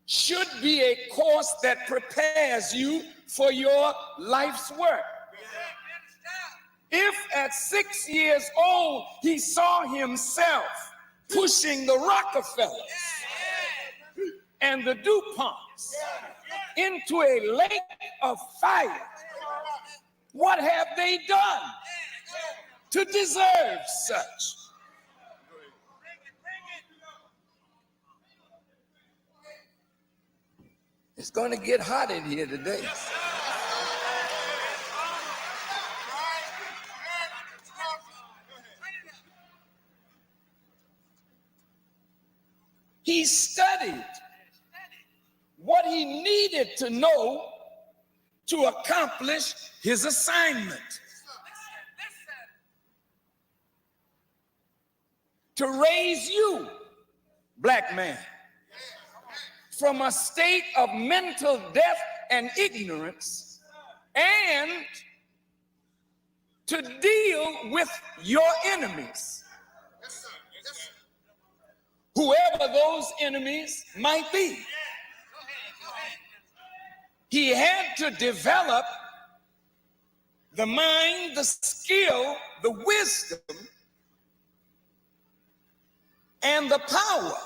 should be a course that prepares you for your life's work. If at 6 years old he saw himself pushing the Rockefellers and the DuPonts into a lake of fire, what have they done to deserve such? It's going to get hot in here today. He studied what he needed to know to accomplish his assignment. To raise you, black man, from a state of mental death and ignorance, and to deal with your enemies, whoever those enemies might be. He had to develop the mind, the skill, the wisdom, and the power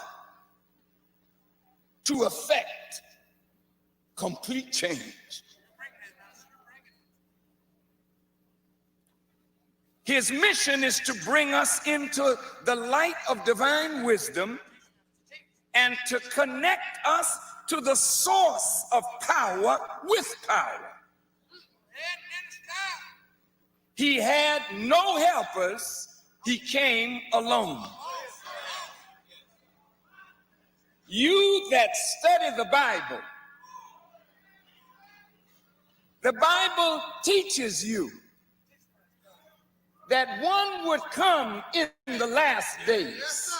to effect complete change. His mission is to bring us into the light of divine wisdom and to connect us to the source of power with power. He had no helpers. He came alone. You that study the Bible teaches you that one would come in the last days,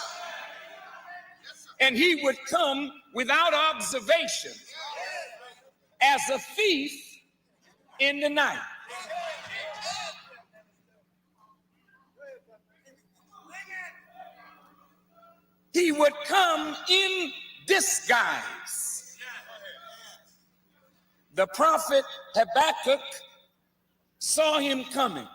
and he would come without observation as a thief in the night. He would come in disguise. The prophet Habakkuk saw him coming.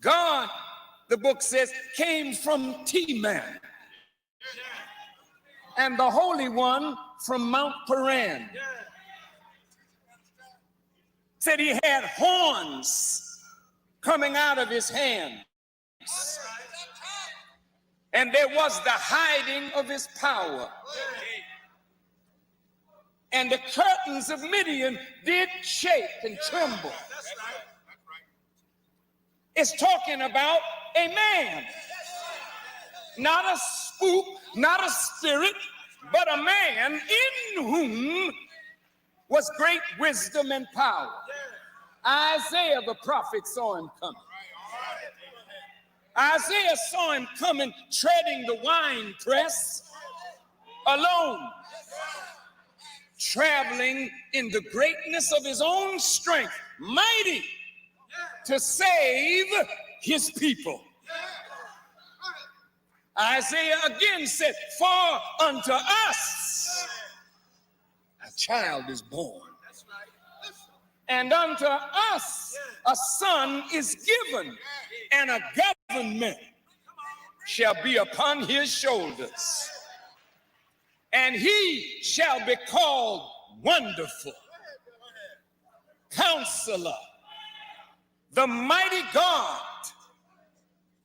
God, the book says, came from Teman, and the Holy One from Mount Paran. Said he had horns coming out of his hands, and there was the hiding of his power. And the curtains of Midian did shake and tremble. It's talking about a man, not a spook, not a spirit, but a man in whom was great wisdom and power. Isaiah the prophet saw him coming. Isaiah saw him coming, treading the wine press alone, traveling in the greatness of his own strength, mighty to save his people. Isaiah again said, "For unto us a child is born, and unto us a son is given, and a government shall be upon his shoulders. And he shall be called Wonderful, Counselor, the Mighty God,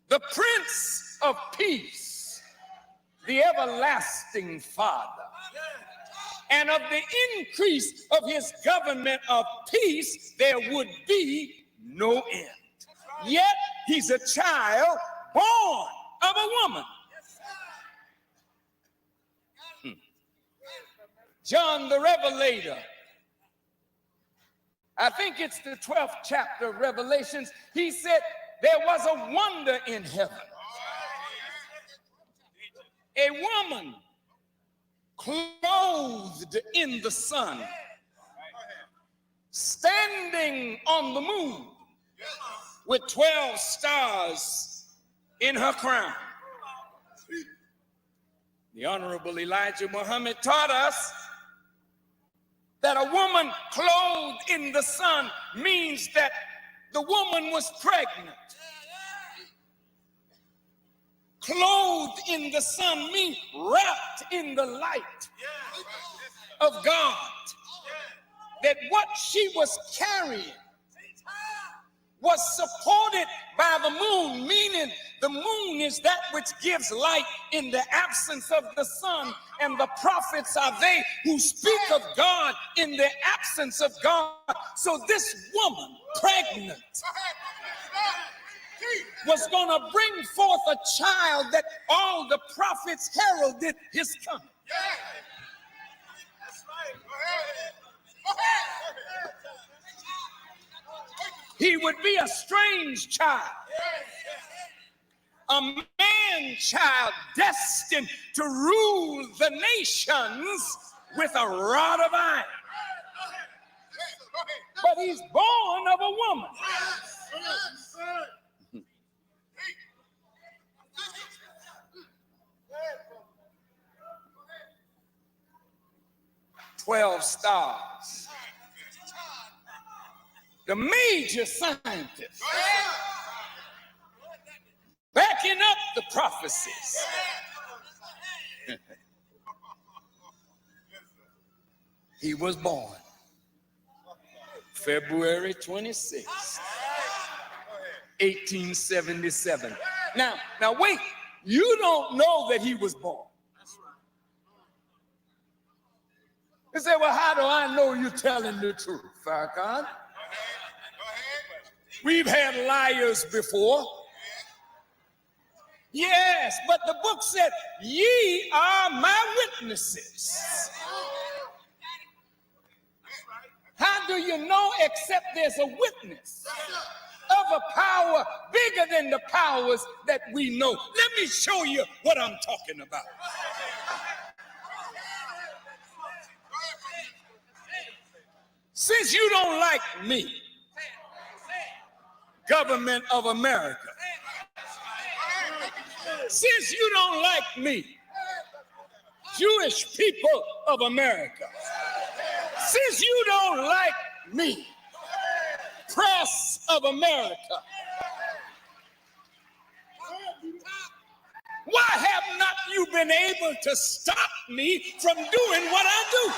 the Prince of Peace, the Everlasting Father. And of the increase of his government of peace, there would be no end." Yet he's a child born of a woman. John the Revelator, I think it's the 12th chapter of Revelations, he said there was a wonder in heaven. A woman clothed in the sun, standing on the moon with 12 stars in her crown. The Honorable Elijah Muhammad taught us that a woman clothed in the sun means that the woman was pregnant. Clothed in the sun means wrapped in the light of God. That what she was carrying was supported by the moon, meaning the moon is that which gives light in the absence of the sun, and the prophets are they who speak of God in the absence of God. So this woman, pregnant, was going to bring forth a child that all the prophets heralded his coming. He would be a strange child, a man child destined to rule the nations with a rod of iron. But he's born of a woman. 12 stars. The major scientists backing up the prophecies. He was born February 26, 1877. Now wait, you don't know that he was born. You say, well, how do I know you're telling the truth, Farrakhan? We've had liars before. Yes, but the book said, ye are my witnesses. How do you know except there's a witness of a power bigger than the powers that we know? Let me show you what I'm talking about. Since you don't like me, government of America, since you don't like me, Jewish people of America, since you don't like me, press of America, why have not you been able to stop me from doing what I do?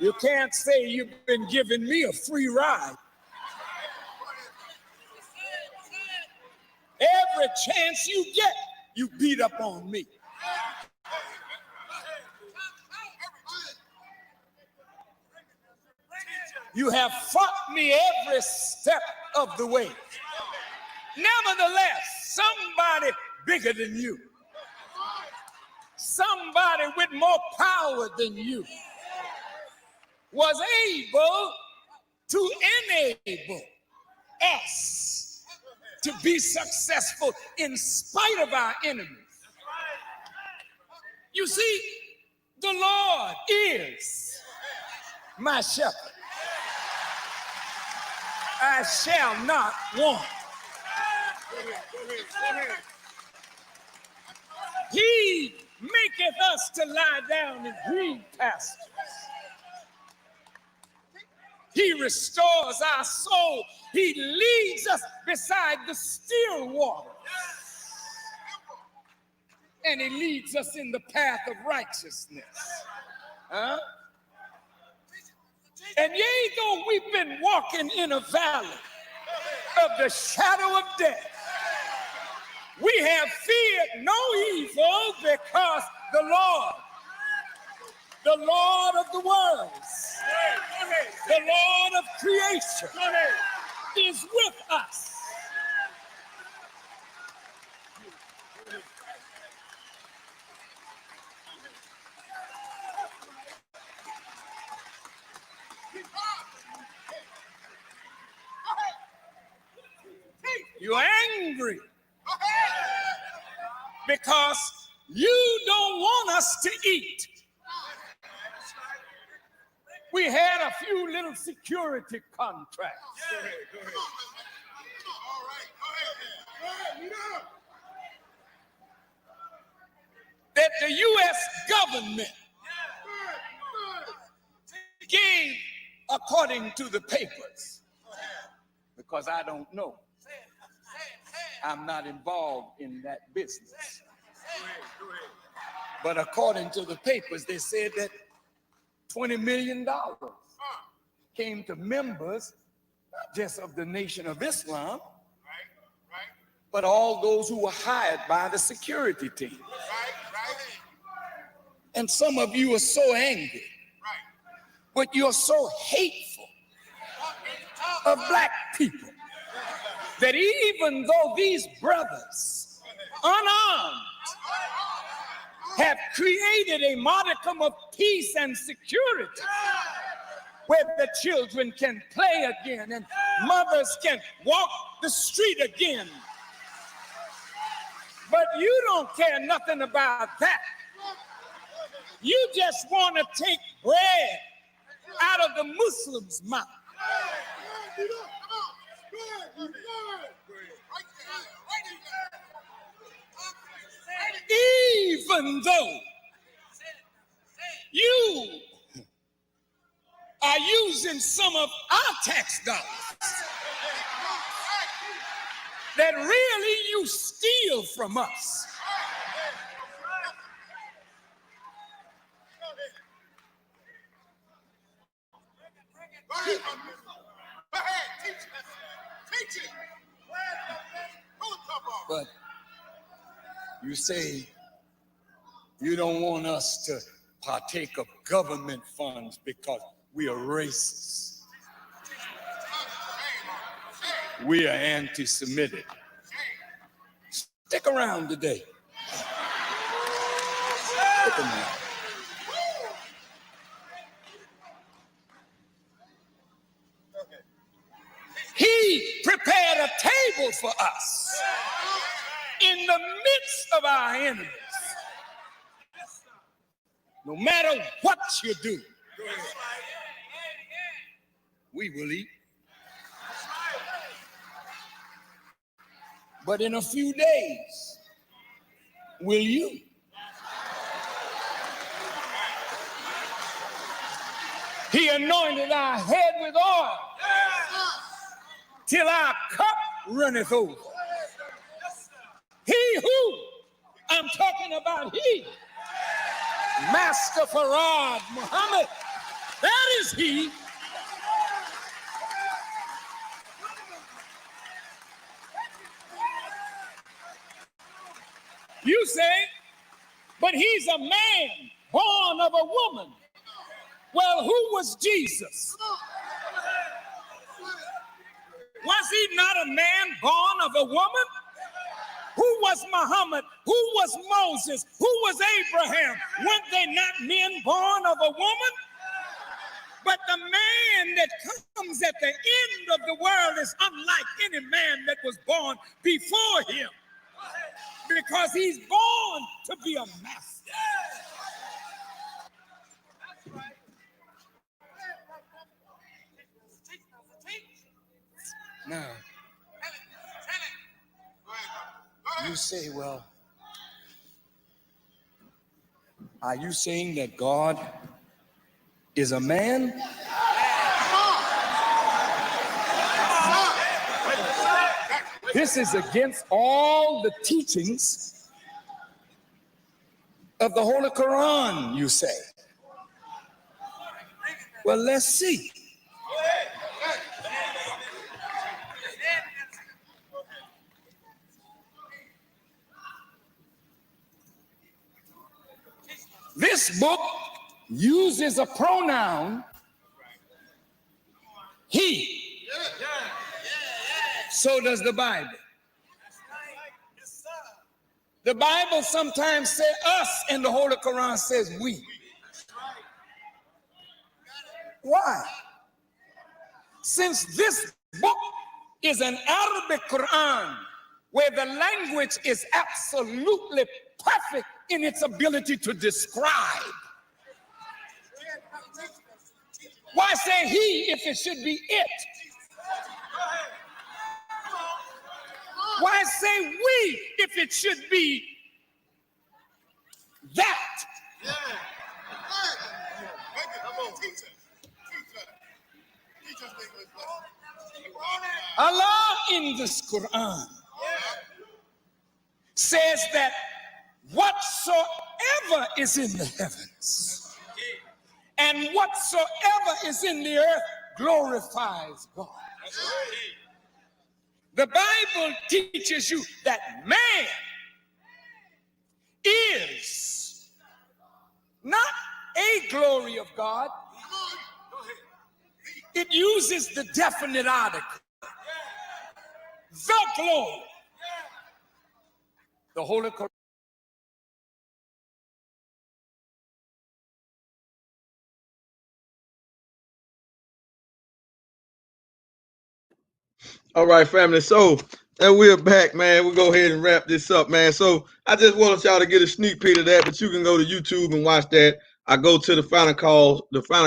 You can't say you've been giving me a free ride. Every chance you get, you beat up on me. You have fought me every step of the way. Nevertheless, somebody bigger than you, somebody with more power than you, was able to enable us to be successful in spite of our enemies. You see, the Lord is my shepherd. I shall not want. He maketh us to lie down in green pastures. He restores our soul. He leads us beside the still waters. And he leads us in the path of righteousness. Huh? And yea, though we've been walking in a valley of the shadow of death, we have feared no evil, because the Lord of the worlds, the Lord of creation, is with us. You're angry because you don't want us to eat. We had a few little security contracts. That the U.S. government gave according to the papers, because I don't know. I'm not involved in that business. But according to the papers, they said that $20 million came to members, not just of the Nation of Islam, but all those who were hired by the security team. And some of you are so angry, but you're so hateful of black people, that even though these brothers, unarmed, have created a modicum of peace and security, where the children can play again and mothers can walk the street again, but you don't care nothing about that. You just want to take bread out of the Muslims' mouth. Even though you are using some of our tax dollars that really you steal from us. But you say you don't want us to partake of government funds because we are racist. We are anti-Semitic. Stick around today. Stick around. He prepared a table for us in the midst of our enemies. No matter what you do, we will eat. But in a few days, will you? He anointed our head with oil till our cup runneth over. He who, I'm talking about he, Master Farad Muhammad, that is he. You say, but he's a man born of a woman. Well, who was Jesus? Was he not a man born of a woman? Who was Muhammad? Who was Moses? Who was Abraham? Weren't they not men born of a woman? But the man that comes at the end of the world is unlike any man that was born before him, because he's born to be a master. Now, you say, well, are you saying that God is a man? This is against all the teachings of the Holy Quran, you say. Well, let's see. This book uses a pronoun, he. So does the Bible. The Bible sometimes says us, and the Holy Quran says we. Why? Since this book is an Arabic Quran where the language is absolutely perfect in its ability to describe. Why say he if it should be it? Why say we if it should be that? Allah in this Quran says that whatsoever is in the heavens and whatsoever is in the earth glorifies God. The Bible teaches you that man is not a glory of God. It uses the definite article. The glory. The Holy Quran. All right, family. So, and we're back, man. We'll go ahead and wrap this up, man. So, I just wanted y'all to get a sneak peek of that, but you can go to YouTube and watch that. I go to the Final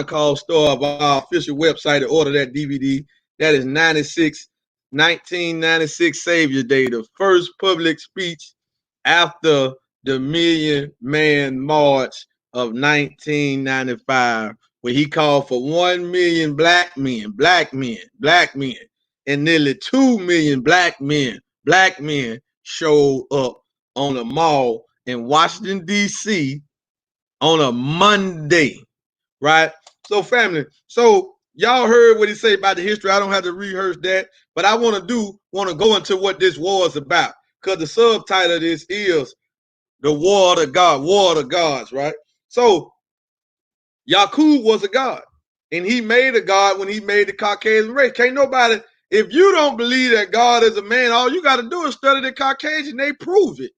Call store of our official website to order that DVD. That is 1996 Savior Day, the first public speech after the Million Man March of 1995, where he called for 1 million black men, and nearly 2 million black men showed up on a mall in Washington, D.C. on a Monday, right? So, family, so y'all heard what he said about the history. I don't have to rehearse that, but I want to go into what this war is about, because the subtitle of this is the War of the God, War of the Gods, right? So Yakub was a god, and he made a god when he made the Caucasian race. Can't nobody, if you don't believe that God is a man, all you got to do is study the Caucasian. They prove it,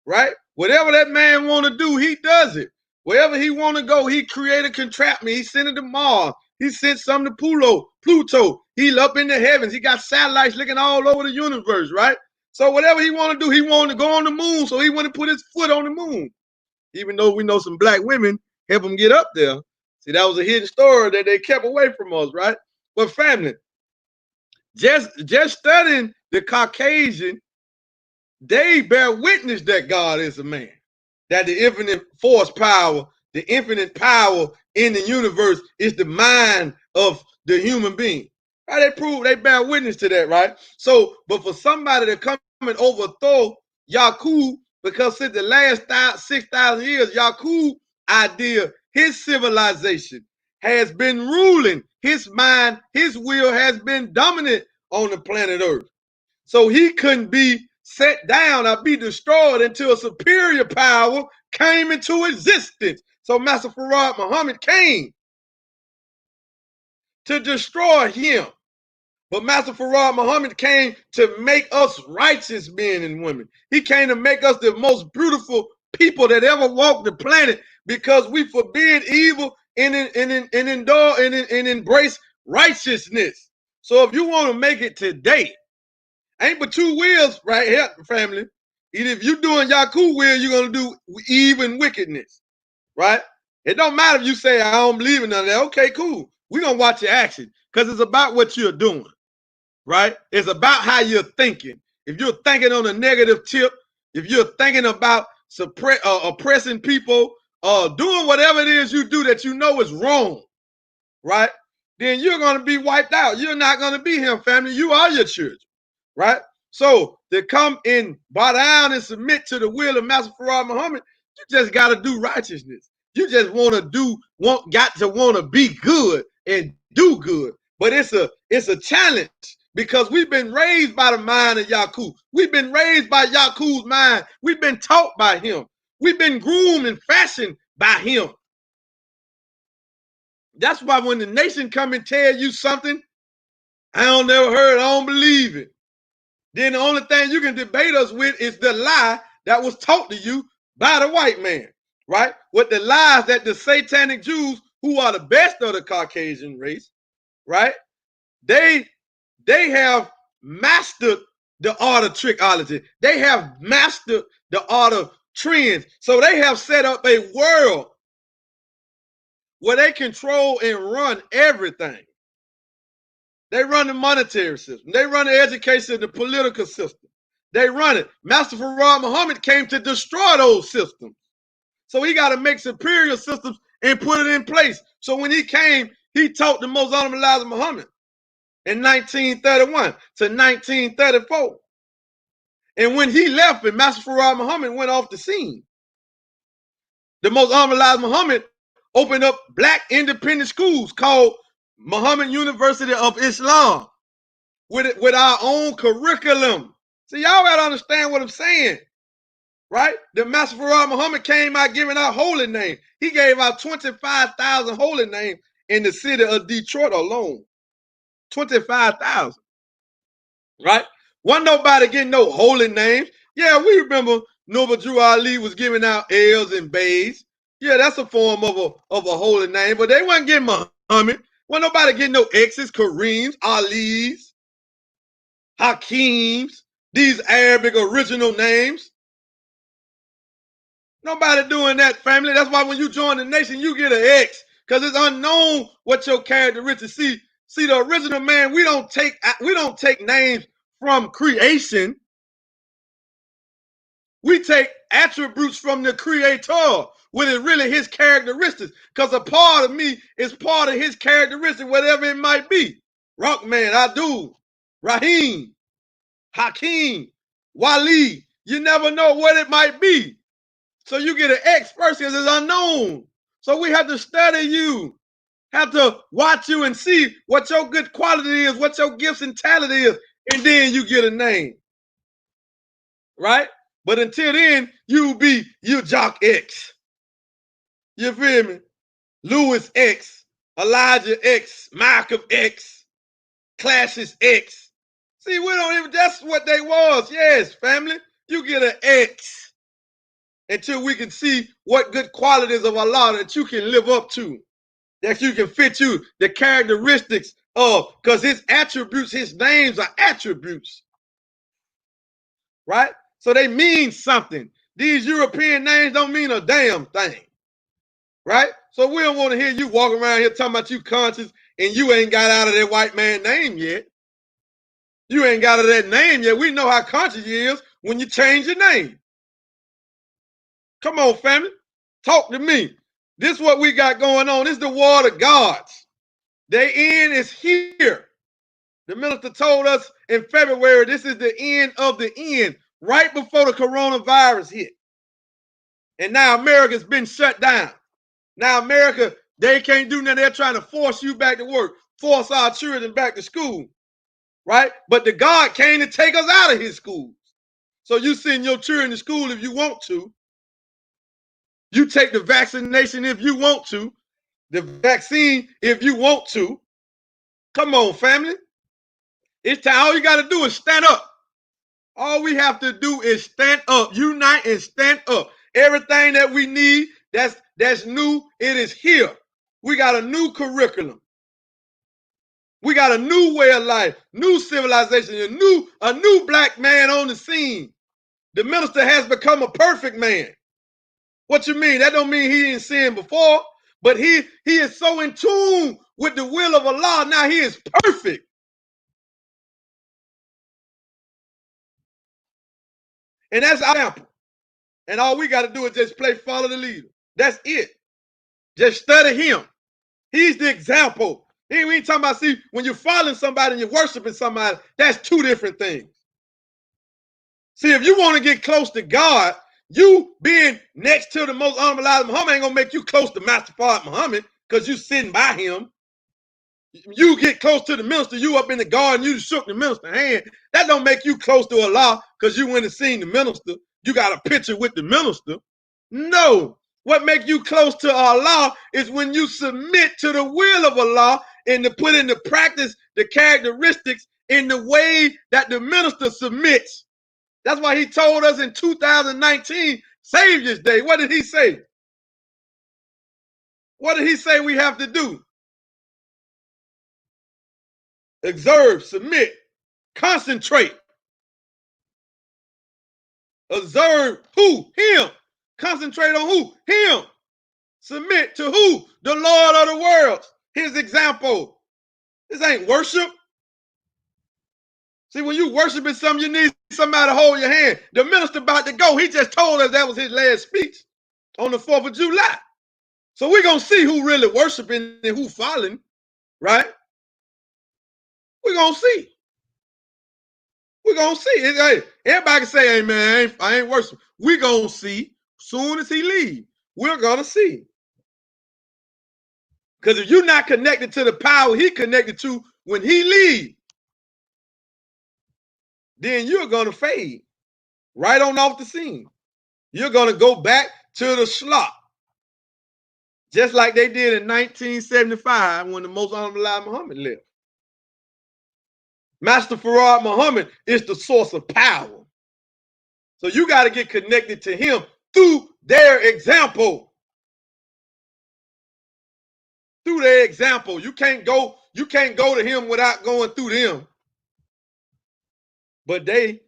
right? Whatever that man want to do, he does it. Wherever he want to go, he create a contraption. He sent it to Mars. He sent some to Pluto. He up in the heavens. He got satellites looking all over the universe, right? So whatever he want to do, he wanted to go on the moon, so he went and put his foot on the moon. Even though we know some black women help him get up there. See, that was a hidden story that they kept away from us, right? But family, just studying the Caucasian, they bear witness that God is a man, that the infinite force power, the infinite power in the universe is the mind of the human being. Right? They bear witness to that, right? So, but for somebody to come and overthrow Yakub, because since the last 6,000 years, Yakub idea, his civilization has been ruling. His mind, his will has been dominant on the planet Earth. So he couldn't be set down or be destroyed until a superior power came into existence. So Master Farad Muhammad came to destroy him. But Master Farad Muhammad came to make us righteous men and women. He came to make us the most beautiful people that ever walked the planet, because we forbid evil and embrace righteousness. So if you want to make it today, ain't but two wills right here, family. Either if you're doing Yakub will, you're going to do evil and wickedness, right? It don't matter if you say, I don't believe in none of that. Okay, cool. We're going to watch your action, because it's about what you're doing, right? It's about how you're thinking. If you're thinking on a negative tip, if you're thinking about oppressing people, doing whatever it is you do that you know is wrong, right? Then you're going to be wiped out. You're not going to be him, family. You are your children, right? So to come and bow down and submit to the will of Master Farad Muhammad, you just got to do righteousness. You just want to be good and do good. But it's a challenge, because we've been raised by the mind of Yakub. We've been raised by Yakub's mind. We've been taught by him. We've been groomed and fashioned by him. That's why when the nation come and tell you something, I don't never heard, I don't believe it. Then the only thing you can debate us with is the lie that was taught to you by the white man, right? With the lies that the satanic Jews, who are the best of the Caucasian race, right? They have mastered the art of trickology. They have mastered the art of trends. So they have set up a world where they control and run everything. They run the monetary system. They run the education, the political system. They run it. Master Farad Muhammad came to destroy those systems. So he got to make superior systems and put it in place. So when he came, he taught the most honorable Elijah Muhammad in 1931 to 1934. And when he left and Master Farad Muhammad went off the scene, the most honorable Elijah Muhammad opened up black independent schools called Muhammad University of Islam with our own curriculum. So y'all got to understand what I'm saying, right? The Master Farad Muhammad came out giving out holy names. He gave out 25,000 holy names in the city of Detroit alone. 25,000, right? Wasn't nobody getting no holy names. Yeah, we remember Noble Drew Ali was giving out L's and Bays. Yeah, that's a form of a holy name, but they wasn't getting Muhammad. Wasn't nobody getting no X's, Kareems, Ali's, Hakeem's, these Arabic original names. Nobody doing that, family. That's why when you join the nation, you get an X, because it's unknown what your characteristics. See, See, the original man, we don't take names from creation. We take attributes from the creator, when it's really his characteristics. Because a part of me is part of his characteristic, whatever it might be. Rockman, Abdul, Rahim, Hakeem, Wali. You never know what it might be. So you get an X first because it's unknown. So we have to study you, have to watch you and see what your good quality is, what your gifts and talent is, and then you get a name. Right? But until then, you Jock X. You feel me? Lewis X, Elijah X, Malcolm X, Clashes X. See, we don't even, that's what they was. Yes, family. You get an X until we can see what good qualities of Allah that you can live up to, that you can fit you, the characteristics of, because his attributes, his names are attributes. Right? So they mean something. These European names don't mean a damn thing. Right? So we don't want to hear you walking around here talking about you conscious and you ain't got out of that white man name yet. You ain't got out of that name yet. We know how conscious you is when you change your name. Come on, family. Talk to me. This is what we got going on. This is the war of gods. Their end is here. The minister told us in February, this is the end of the end, right before the coronavirus hit. And now America's been shut down. Now America, they can't do nothing. They're trying to force you back to work, force our children back to school, right? But the God came to take us out of his schools. So you send your children to school if you want to. You take the vaccination if you want to. The vaccine if you want to. Come on, family. It's time. All you got to do is stand up. All we have to do is stand up, unite and stand up. Everything that we need that's new, it is here. We got a new curriculum. We got a new way of life, new civilization, a new black man on the scene. The minister has become a perfect man. What you mean? That don't mean he didn't sin before, but he is so in tune with the will of Allah. Now he is perfect. And that's our example. And all we got to do is just follow the leader. That's it. Just study him. He's the example. We ain't talking about, see, when you're following somebody and you're worshiping somebody, that's two different things. See, if you want to get close to God, you being next to the most honorable Muhammad ain't going to make you close to Master Fard Muhammad because you sitting by him. You get close to the minister, you up in the garden, you shook the minister's hand. That don't make you close to Allah because you went and seen the minister. You got a picture with the minister. No. What make you close to Allah is when you submit to the will of Allah and to put into practice the characteristics in the way that the minister submits. That's why he told us in 2019, Savior's Day. What did he say? What did he say we have to do? Observe, submit, concentrate. Observe who? Him. Concentrate on who? Him. Submit to who? The Lord of the world. His example. This ain't worship. See, when you worshiping something, you need somebody to hold your hand. The minister about to go, he just told us that was his last speech on the 4th of July. So we're going to see who really worshiping and who following, right? We're going to see. We're going to see. Hey, everybody can say, hey, man, I ain't worshiping. We're going to see. Soon as he leaves, we're going to see. Because if you're not connected to the power he connected to when he leaves, then you're going to fade right on off the scene. You're going to go back to the slop. Just like they did in 1975 when the most honorable Muhammad left. Master Fard Muhammad is the source of power. So you got to get connected to him through their example. Through their example. You can't go to him without going through them. But they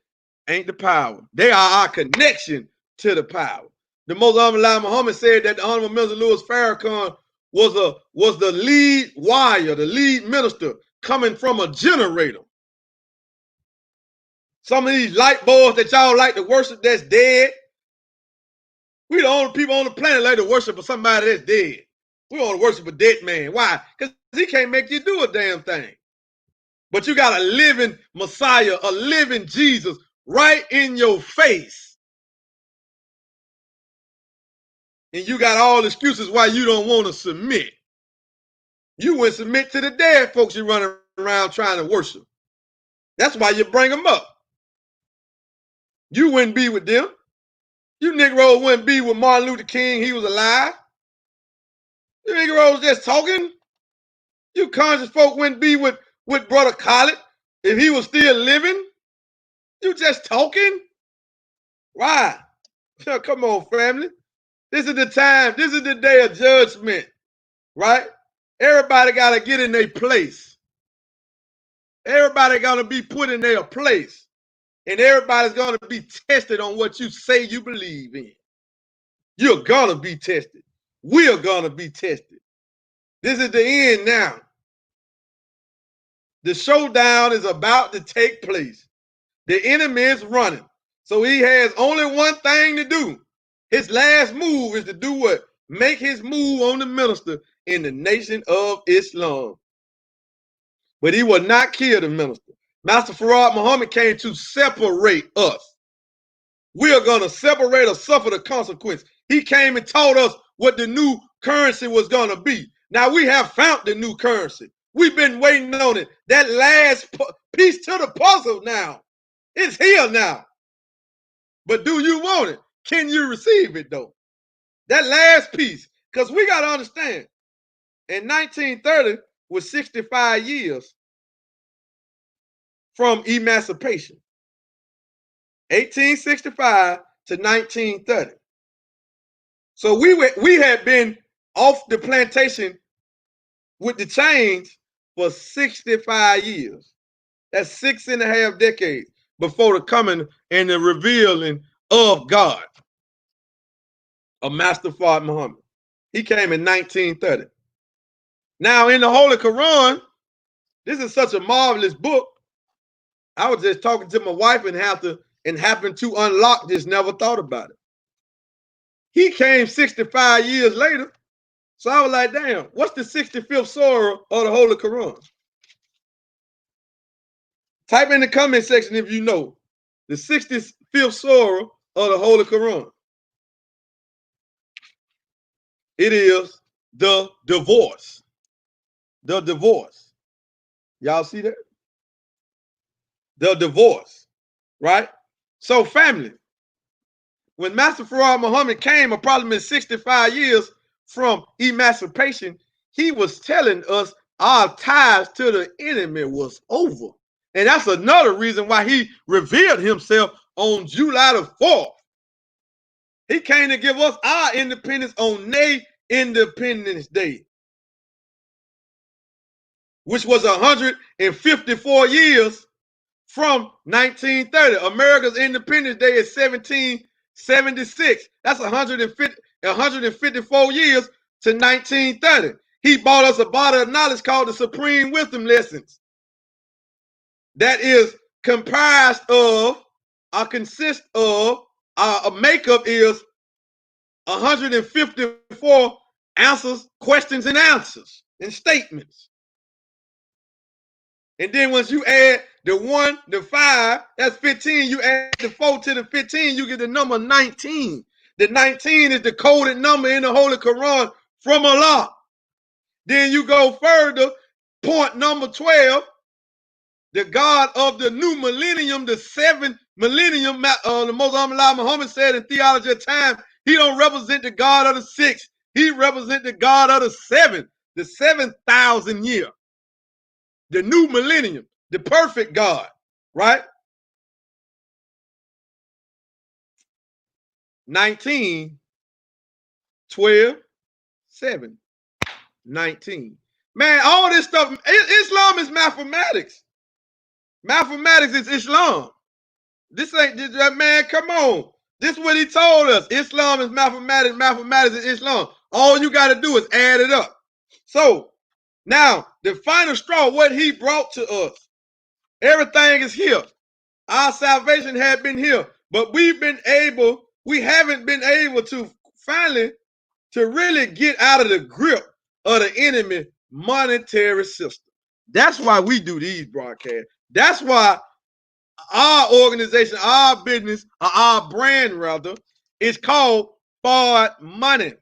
ain't the power. They are our connection to the power. The most honorable Muhammad said that the Honorable Minister Louis Farrakhan was the lead wire, the lead minister coming from a generator. Some of these light bulbs that y'all like to worship that's dead. We the only people on the planet like to worship somebody that's dead. We want to worship a dead man. Why? Because he can't make you do a damn thing. But you got a living Messiah, a living Jesus right in your face. And you got all excuses why you don't want to submit. You wouldn't submit to the dead folks you running around trying to worship. That's why you bring them up. You wouldn't be with them. You Negroes wouldn't be with Martin Luther King. He was alive. You Negroes just talking. You conscious folk wouldn't be with Brother Khaled if he was still living. You just talking. Why? Come on, family. This is the time. This is the day of judgment, right? Everybody got to get in their place. Everybody got to be put in their place. And everybody's going to be tested on what you say you believe in. You're going to be tested. We're going to be tested. This is the end now. The showdown is about to take place. The enemy is running. So he has only one thing to do. His last move is to do what? Make his move on the minister in the nation of Islam. But he will not kill the minister. Master Farad Muhammad came to separate us. We are going to separate or suffer the consequence. He came and taught us what the new currency was going to be. Now we have found the new currency. We've been waiting on it. That last piece to the puzzle now. It's here now. But do you want it? Can you receive it though? That last piece. Because we got to understand, in 1930 was 65 years from emancipation. 1865 to 1930. So we had been off the plantation with the chains for 65 years. That's 6.5 decades before the coming and the revealing of God, of Master Farad Muhammad. He came in 1930. Now in the Holy Quran, this is such a marvelous book. I was just talking to my wife and happened to unlock this, never thought about it. He came 65 years later. So I was like, damn, what's the 65th surah of the Holy Quran? Type in the comment section if you know. The 65th surah of the Holy Quran. It is the divorce. The divorce. Y'all see that? The divorce, right? So family, when Master Farad Muhammad came approximately 65 years from emancipation, he was telling us our ties to the enemy was over. And that's another reason why he revealed himself on July the 4th. He came to give us our independence on Independence Day, which was 154 years from 1930. America's Independence Day is 1776. That's 154 years to 1930. He bought us a bottle of knowledge called the Supreme Wisdom Lessons. That is comprised of, consists of, a makeup is 154 answers, questions and answers and statements. And then once you add the 1, the 5, that's 15. You add the 4 to the 15, you get the number 19. The 19 is the coded number in the Holy Quran from Allah. Then you go further, point number 12, the God of the new millennium, the 7th millennium, the Most Honorable Muhammad said in Theology of Time, he don't represent the God of the 6th. He represents the God of the 7th, the 7,000 year, the new millennium, the perfect God, right? 19, 12, 7, 19. Man, all this stuff, Islam is mathematics. Mathematics is Islam. This ain't, man, come on. This is what he told us. Islam is mathematics. Mathematics is Islam. All you got to do is add it up. So Now, the final straw, what he brought to us, everything is here. Our salvation had been here, but we haven't been able to finally to really get out of the grip of the enemy monetary system. That's why we do these broadcasts. That's why our organization, our business, or our brand rather, is called Forward Money.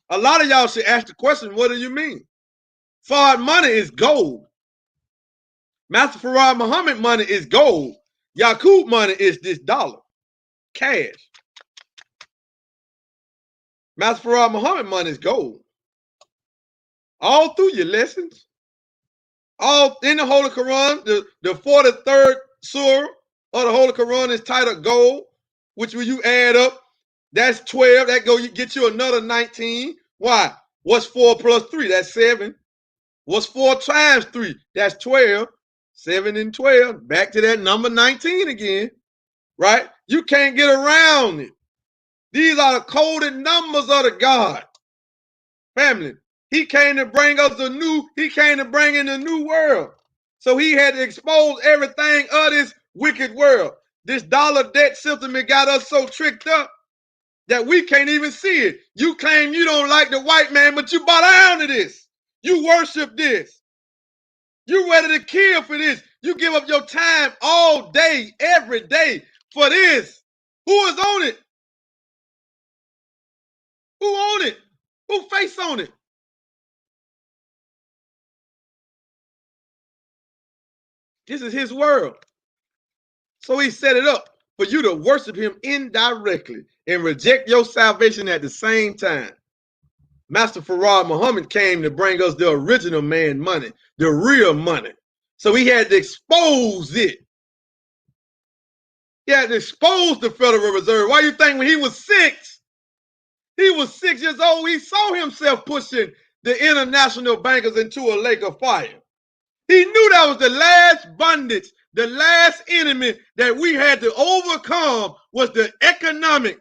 A lot of y'all should ask the question, what do you mean? Forward money is gold. Master Farad Muhammad money is gold. Yakub money is this dollar, cash. Master Farad Muhammad money is gold. All through your lessons, all in the Holy Quran, the 43rd surah of the Holy Quran is titled gold, which when you add up, that's 12. That go, you get you another 19. Why? What's 4 plus 3? That's 7. What's 4 times 3? That's 12. 7 and 12. Back to that number 19 again. Right? You can't get around it. These are the coded numbers of the God. Family. He came to bring us he came to bring in a new world. So he had to expose everything of this wicked world. This dollar debt system, it got us so tricked up that we can't even see it. You claim you don't like the white man, but you bow down to this. You worship this. You ready to kill for this. You give up your time all day, every day for this. Who is on it? Who on it? Who face on it? This is his world. So he set it up for you to worship him indirectly and reject your salvation at the same time. Master Farad Muhammad came to bring us the original man money, the real money. So he had to expose it. He had to expose the Federal Reserve. Why you think when he was 6 years old, he saw himself pushing the international bankers into a lake of fire. He knew that was the last bondage, the last enemy that we had to overcome was the economic.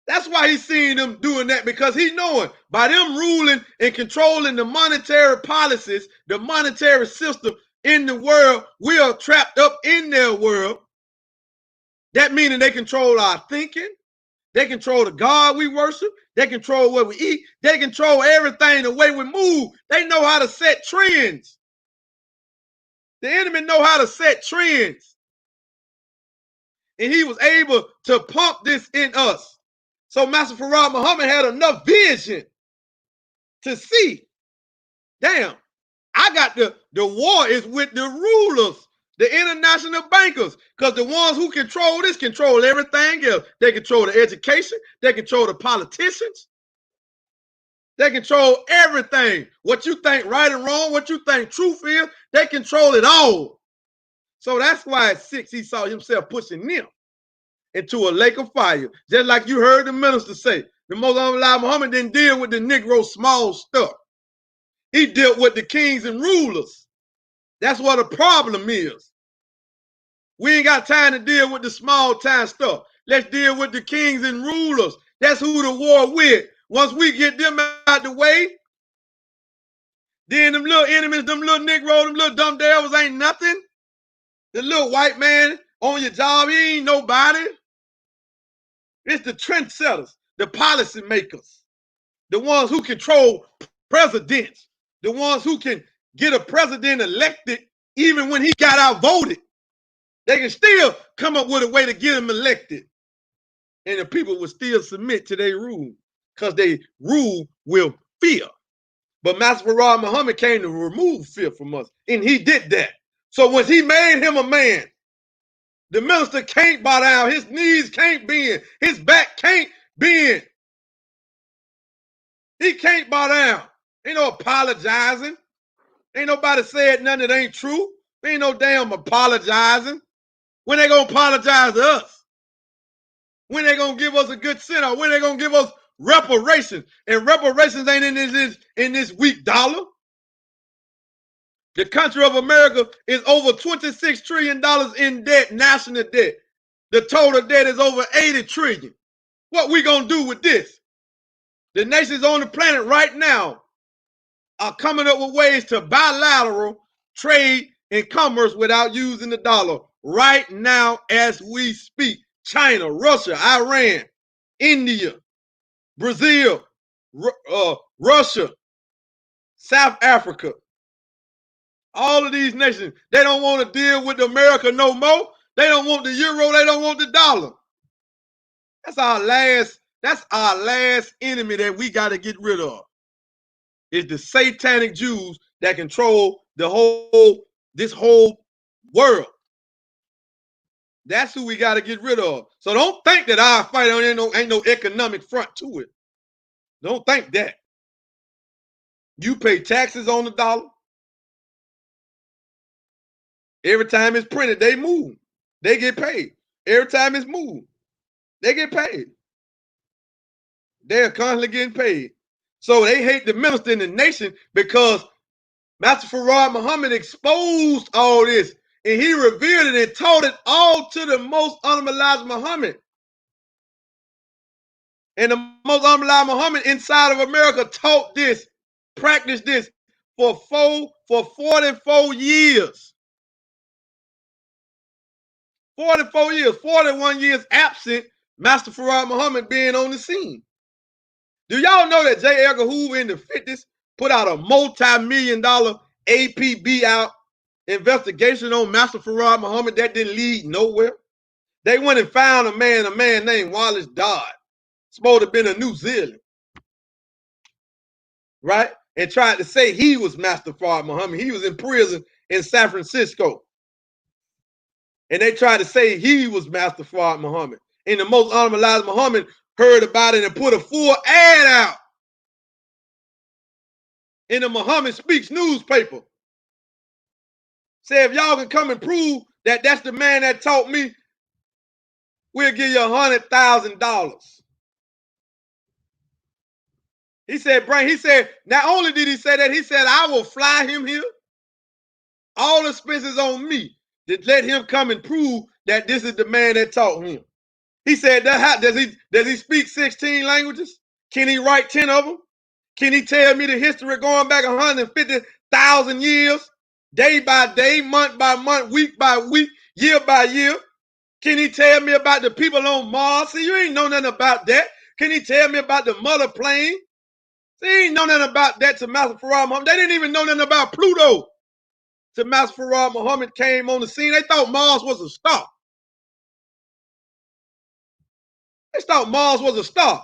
That's why he's seeing them doing that, because he knowing by them ruling and controlling the monetary policies, the monetary system in the world, we are trapped up in their world. That meaning they control our thinking. They control the God we worship. They control what we eat. They control everything, the way we move. They know how to set trends. The enemy know how to set trends. And he was able to pump this in us. So Master Farad Muhammad had enough vision to see, damn, I got the war is with the rulers, the international bankers, because the ones who control this control everything else. They control the education. They control the politicians. They control everything. What you think right and wrong, what you think truth is, they control it all. So that's why at 6 he saw himself pushing them into a lake of fire. Just like you heard the minister say, the Most Honorable Muhammad didn't deal with the Negro small stuff. He dealt with the kings and rulers. That's what the problem is. We ain't got time to deal with the small time stuff. Let's deal with the kings and rulers. That's who the war with. Once we get them out the way, then them little enemies, them little Negro, them little dumb devils ain't nothing. The little white man on your job, he ain't nobody. It's the trendsetters, the policy makers, the ones who control presidents, the ones who can get a president elected even when he got outvoted. They can still come up with a way to get him elected. And the people will still submit to their rule because they rule with fear. But Master Farad Muhammad came to remove fear from us, and he did that. So when he made him a man, the minister can't bow down, his knees can't bend, his back can't bend. He can't bow down. Ain't no apologizing. Ain't nobody said nothing that ain't true. Ain't no damn apologizing. When they gonna apologize to us? When they gonna give us a good send off? When they gonna give us reparations? And reparations ain't in this weak dollar. The country of America is over $26 trillion in debt, national debt. The total debt is over 80 trillion. What we gonna do with this? The nations on the planet right now are coming up with ways to bilateral trade and commerce without using the dollar right now as we speak. China, Russia, Iran, India, Brazil, Russia, South Africa, all of these nations, they don't want to deal with America no more. They don't want the euro, they don't want the dollar. That's our last enemy that we got to get rid of. It's the satanic Jews that control this whole world. That's who we got to get rid of. So don't think that our fight ain't no economic front to it. Don't think that. You pay taxes on the dollar. Every time it's printed, they move. They get paid. Every time it's moved, they get paid. They're constantly getting paid. So they hate the minister in the nation because Master Farad Muhammad exposed all this, and he revealed it and taught it all to the most honorable Elijah Muhammad. And the most honorable Elijah Muhammad inside of America taught this, practiced this for 44 years. 44 years, 41 years absent Master Farad Muhammad being on the scene. Do y'all know that J. Edgar Hoover in the 50s put out a multi-million-dollar APB out investigation on Master Farad Muhammad that didn't lead nowhere? They went and found a man named Wallace Dodd, supposed to have been a New Zealand, right? And tried to say he was Master Farad Muhammad. He was in prison in San Francisco. And they tried to say he was Master Farad Muhammad. And the most honorable Elijah Muhammad heard about it and put a full ad out in the Muhammad Speaks newspaper. Say, if y'all can come and prove that that's the man that taught me, we'll give you $100,000. He said, not only did he say that, he said, I will fly him here. All expenses on me to let him come and prove that this is the man that taught him. He said, does he speak 16 languages? Can he write 10 of them? Can he tell me the history going back 150,000 years, day by day, month by month, week by week, year by year? Can he tell me about the people on Mars? See, you ain't know nothing about that. Can he tell me about the mother plane? See, you ain't know nothing about that to Master Farad Muhammad. They didn't even know nothing about Pluto till Master Farad Muhammad came on the scene. They thought Mars was a star. They thought Mars was a star.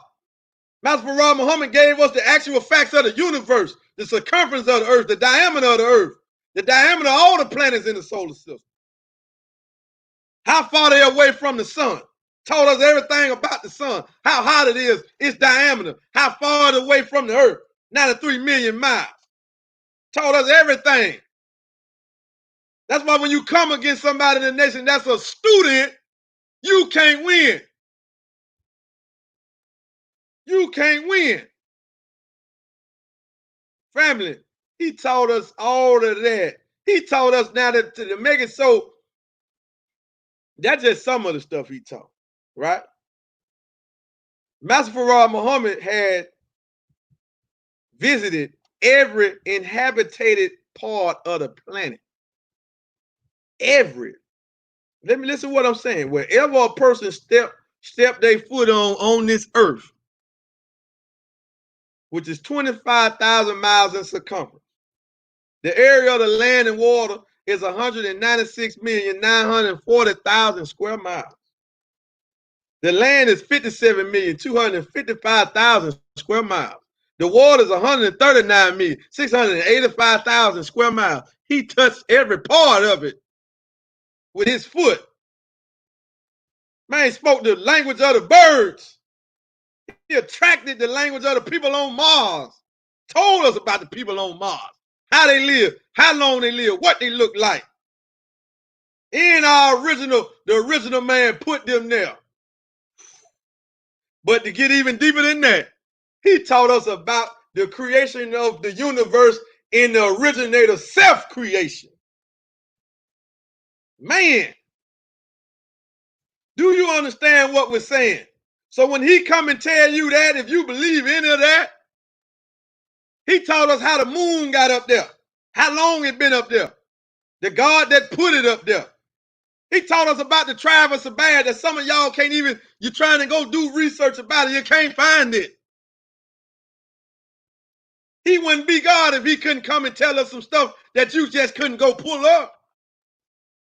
Master Farad Muhammad gave us the actual facts of the universe, the circumference of the earth, the diameter of the earth, the diameter of all the planets in the solar system. How far they're away from the sun. Told us everything about the sun, how hot it is, its diameter, how far it's away from the earth, 93 million miles. Told us everything. That's why when you come against somebody in the nation that's a student, you can't win. You can't win. Family, he taught us all of that. He taught us now to make it so. That's just some of the stuff he taught, right? Master Farad Muhammad had visited every inhabited part of the planet. Every. Let me listen to what I'm saying. Wherever a person step their foot on this earth, which is 25,000 miles in circumference, the area of the land and water is 196,940,000 square miles. The land is 57,255,000 square miles. The water is 139,685,000 square miles. He touched every part of it with his foot. Man spoke the language of the birds. He attracted the language of the people on Mars. Told us about the people on Mars. How they live, how long they live, what they look like. And the original man put them there. But to get even deeper than that, he taught us about the creation of the universe in the originator self-creation. Man, do you understand what we're saying? So when he come and tell you that, if you believe any of that, He taught us how the moon got up there, how long it been up there, the God that put it up there. He taught us about the tribe of Sabbath that some of y'all can't even, you're trying to go do research about it, you can't find it. He wouldn't be God if he couldn't come and tell us some stuff that you just couldn't go pull up.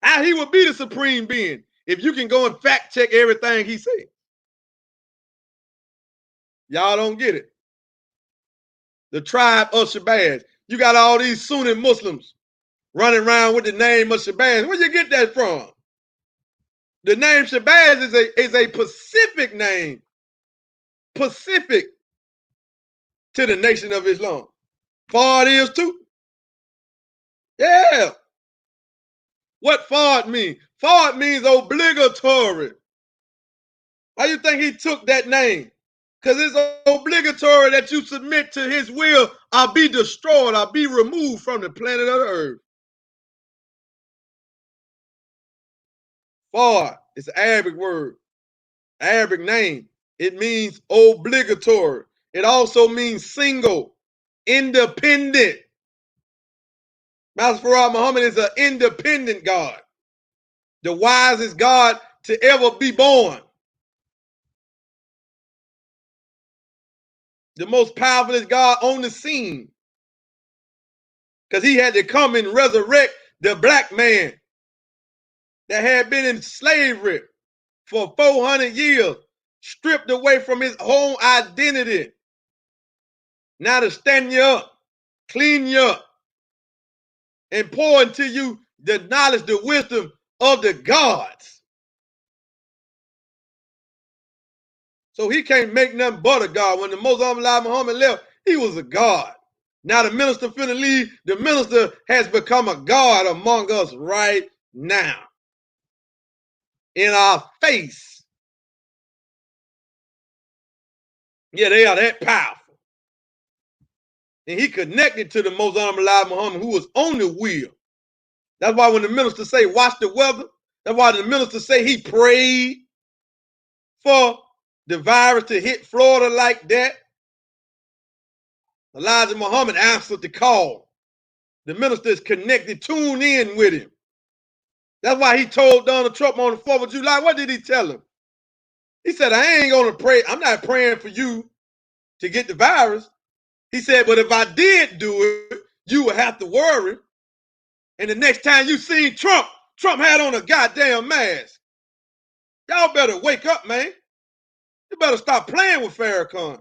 How he would be the supreme being if you can go and fact check everything he said. Y'all don't get it. The tribe of Shabazz. You got all these Sunni Muslims running around with the name of Shabazz. Where you get that from? The name Shabazz is a Pacific name. Pacific to the Nation of Islam. Fard is too. Yeah. What Fard mean? Fard means obligatory. Why you think he took that name? Because it's obligatory that you submit to his will or be destroyed or be removed from the planet of the earth. Fard is an Arabic word, Arabic name. It means obligatory. It also means single, independent. Master Farad Muhammad is an independent God, the wisest God to ever be born, the most powerful God on the scene, because he had to come and resurrect the black man that had been in slavery for 400 years, stripped away from his whole identity. Now to stand you up, clean you up, and pour into you the knowledge, the wisdom of the gods. So he can't make nothing but a God. When the Muslim Muhammad left, he was a God. Now the minister finna leave. The minister has become a God among us right now. In our face. Yeah, they are that powerful. And he connected to the Muslim Muhammad, who was on the wheel. That's why when the minister say, watch the weather, that's why the minister say he prayed for the virus to hit Florida like that. Elijah Muhammad answered the call. The minister is connected, tuned in with him. That's why he told Donald Trump on the 4th of July, what did he tell him? He said, I ain't going to pray. I'm not praying for you to get the virus. He said, but if I did do it, you would have to worry. And the next time you seen Trump had on a goddamn mask. Y'all better wake up, man. You better stop playing with Farrakhan.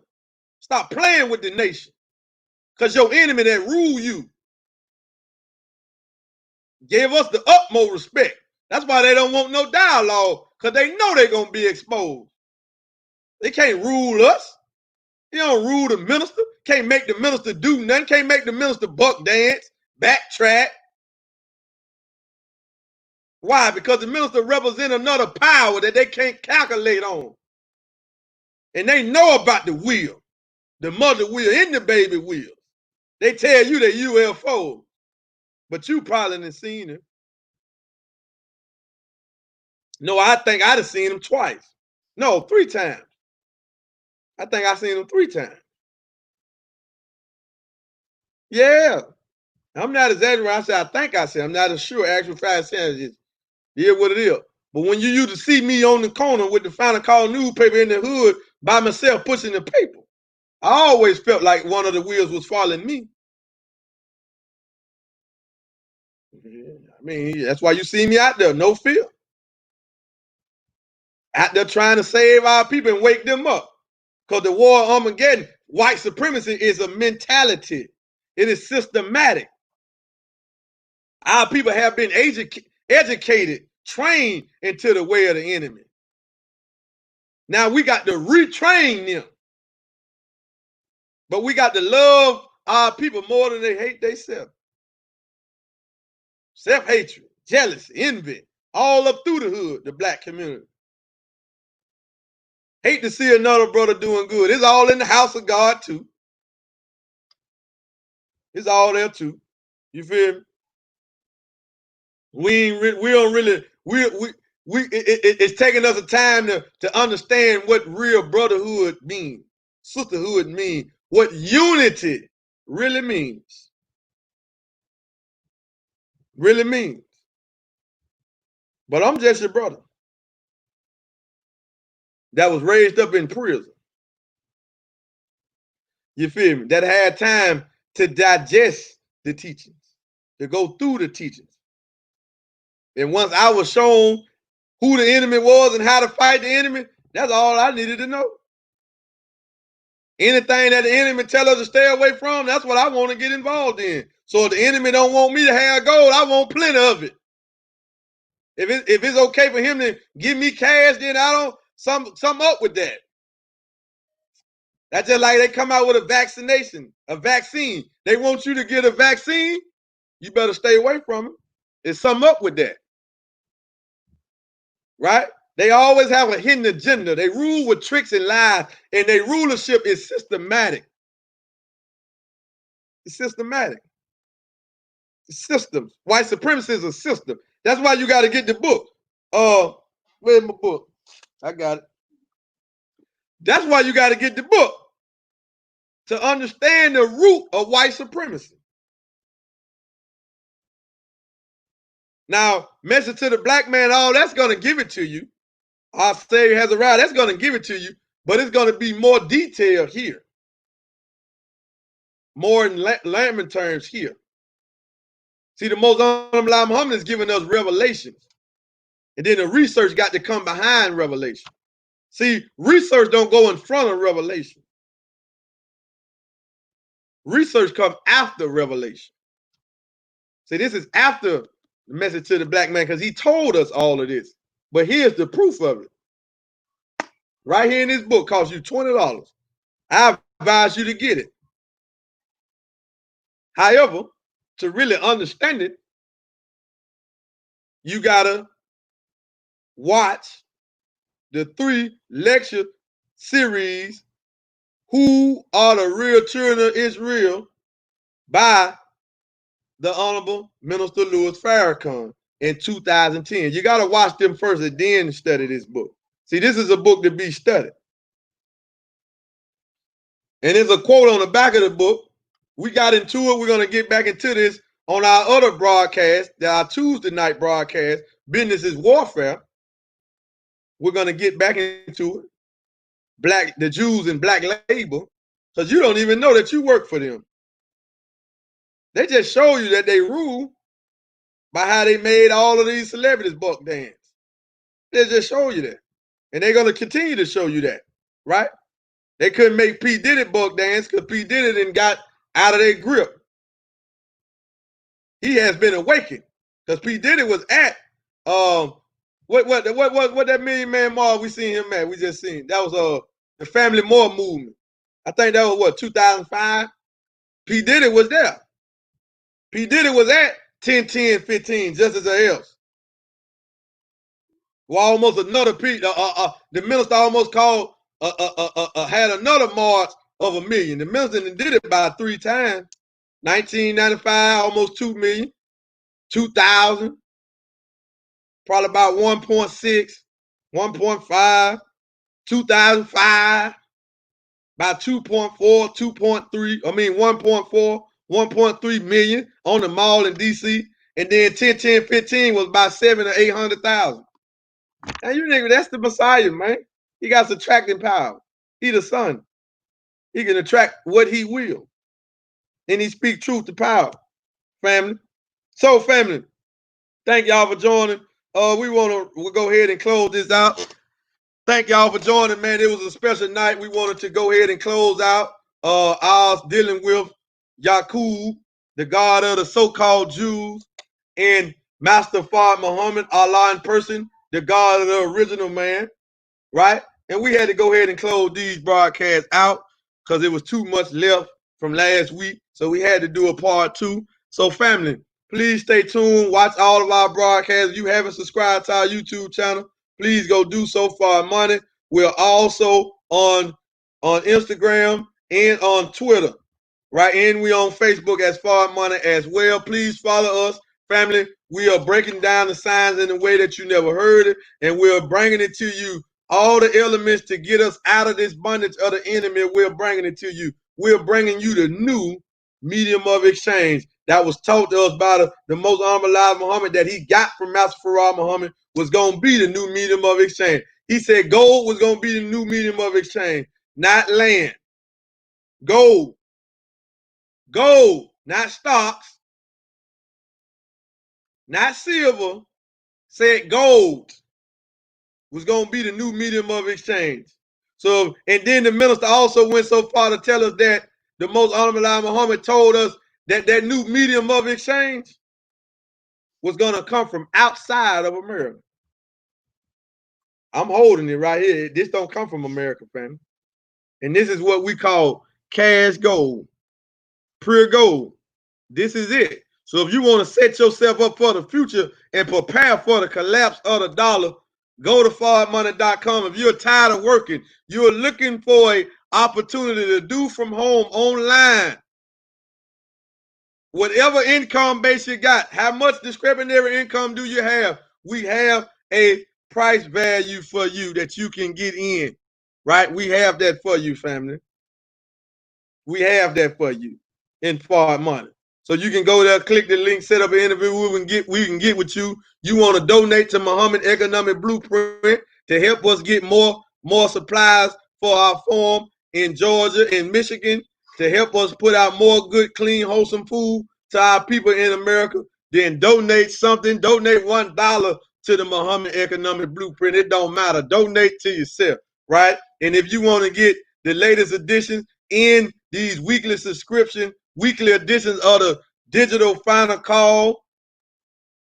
Stop playing with the nation. Because your enemy that rule you gave us the utmost respect. That's why they don't want no dialogue, because they know they're going to be exposed. They can't rule us. You don't rule the minister. Can't make the minister do nothing. Can't make the minister buck dance, backtrack. Why? Because the minister represents another power that they can't calculate on. And they know about the wheel, the mother wheel and the baby wheel. They tell you they're UFO, but you probably didn't seen it. No, I think I'd have seen him twice. No, 3 times. I think I seen him 3 times. Yeah. I'm not exaggerating. I said, I think I said, I'm not as sure. Actual fact is what it is. But when you used to see me on the corner with the Final Call newspaper in the hood by myself pushing the paper, I always felt like one of the wheels was following me. I mean, that's why you see me out there, no fear. Out there trying to save our people and wake them up. Because the war of Armageddon, white supremacy is a mentality. It is systematic. Our people have been educated, trained into the way of the enemy. Now we got to retrain them. But we got to love our people more than they hate themselves. Self-hatred, jealousy, envy, all up through the hood, the black community. Hate to see another brother doing good. It's all in the house of God too. It's all there too. You feel me? It's taking us a time to understand what real brotherhood means, sisterhood means, what unity really means. Really means. But I'm just your brother that was raised up in prison. You feel me? That had time to digest the teachings, to go through the teachings. And once I was shown who the enemy was and how to fight the enemy, that's all I needed to know. Anything that the enemy tell us to stay away from, that's what I want to get involved in. So if the enemy don't want me to have gold, I want plenty of it. If it's okay for him to give me cash, then I don't sum up with that. That's just like they come out with a vaccine. They want you to get a vaccine, you better stay away from it. It's sum up with that. Right? They always have a hidden agenda. They rule with tricks and lies, and their rulership is systematic. It's systematic. It's systems. White supremacy is a system. That's why you got to get the book. Where's my book? I got it. That's why you got to get the book, to understand the root of white supremacy. Now, message to the black man, all that's going to give it to you. Our Savior has arrived. That's going to give it to you, but it's going to be more detailed here. More in layman terms here. See, the Most Honorable Muhammad is giving us revelations. And then the research got to come behind revelation. See, research don't go in front of revelation. Research comes after revelation. See, this is after the message to the black man, because he told us all of this. But here's the proof of it. Right here in this book, costs you $20. I advise you to get it. However, to really understand it, you gotta watch the 3 lecture series, Who Are the Real Children of Israel, by the Honorable Minister Louis Farrakhan in 2010. You got to watch them first and then study this book. See, this is a book to be studied. And there's a quote on the back of the book. We got into it. We're going to get back into this on our other broadcast, our Tuesday night broadcast, Business is Warfare. We're going to get back into it. The Jews and black labor, because you don't even know that you work for them. They just show you that they rule by how they made all of these celebrities buck dance. They just show you that. And they're going to continue to show you that, right? They couldn't make P. Diddy buck dance because P. Diddy didn't got out of their grip. He has been awakened because P. Diddy was at what that Million Man Mall we seen him at. We just seen that was the Family More movement. I think that was 2005. P. Diddy was there. P. Diddy was at 10, 10, 15, just as else. Well, almost another the minister almost called had another march of 1 million. The minister did it about 3 times. 1995, almost 2 million. 2000, probably about 1.6, 1.5. 2005, about 2.4, 2.3. 1.4, 1.3 million on the mall in DC. And then 10, 10, 15 was about 700,000 or 800,000. Now you nigga, that's the Messiah, man. He got attracting power. He the son. He can attract what he will. And he speak truth to power, family. So, family, thank y'all for joining. We'll go ahead and close this out. Thank y'all for joining, man. It was a special night. We wanted to go ahead and close out ours dealing with Yakub, the God of the so-called Jews, and Master Fard Muhammad, Allah in person, the God of the original man, right? And we had to go ahead and close these broadcasts out because it was too much left from last week. So we had to do a part 2. So family, please stay tuned. Watch all of our broadcasts. If you haven't subscribed to our YouTube channel, please go do so for our money. We're also on Instagram and on Twitter, right? And we on Facebook as Far Money as well. Please follow us, family. We are breaking down the signs in a way that you never heard it, and we're bringing it to you. All the elements to get us out of this bondage of the enemy, we're bringing it to you. We're bringing you the new medium of exchange that was taught to us by the most honorable Elijah Muhammad that he got from Master Farah Muhammad was going to be the new medium of exchange. He said gold was going to be the new medium of exchange, not land. Gold. Gold, not stocks, not silver. Said gold was going to be the new medium of exchange. So, and then the minister also went so far to tell us that the most honorable Elijah Muhammad told us that that new medium of exchange was going to come from outside of America. I'm holding it right here. This don't come from America, family. And this is what we call cash gold, pure gold. This is it. So if you want to set yourself up for the future and prepare for the collapse of the dollar, go to forwardmoney.com. If you're tired of working, you're looking for an opportunity to do from home online, whatever income base you got, how much discretionary income do you have? We have a price value for you that you can get in, right? We have that for you, family. We have that for you in Forward Money. So you can go there, click the link, set up an interview. We can get with you. You want to donate to Muhammad Economic Blueprint to help us get more supplies for our farm in Georgia and Michigan, to help us put out more good, clean, wholesome food to our people in America. Then donate something. Donate $1 to the Muhammad Economic Blueprint. It don't matter. Donate to yourself, right? And if you want to get the latest editions in these weekly subscription, weekly editions of the Digital Final Call,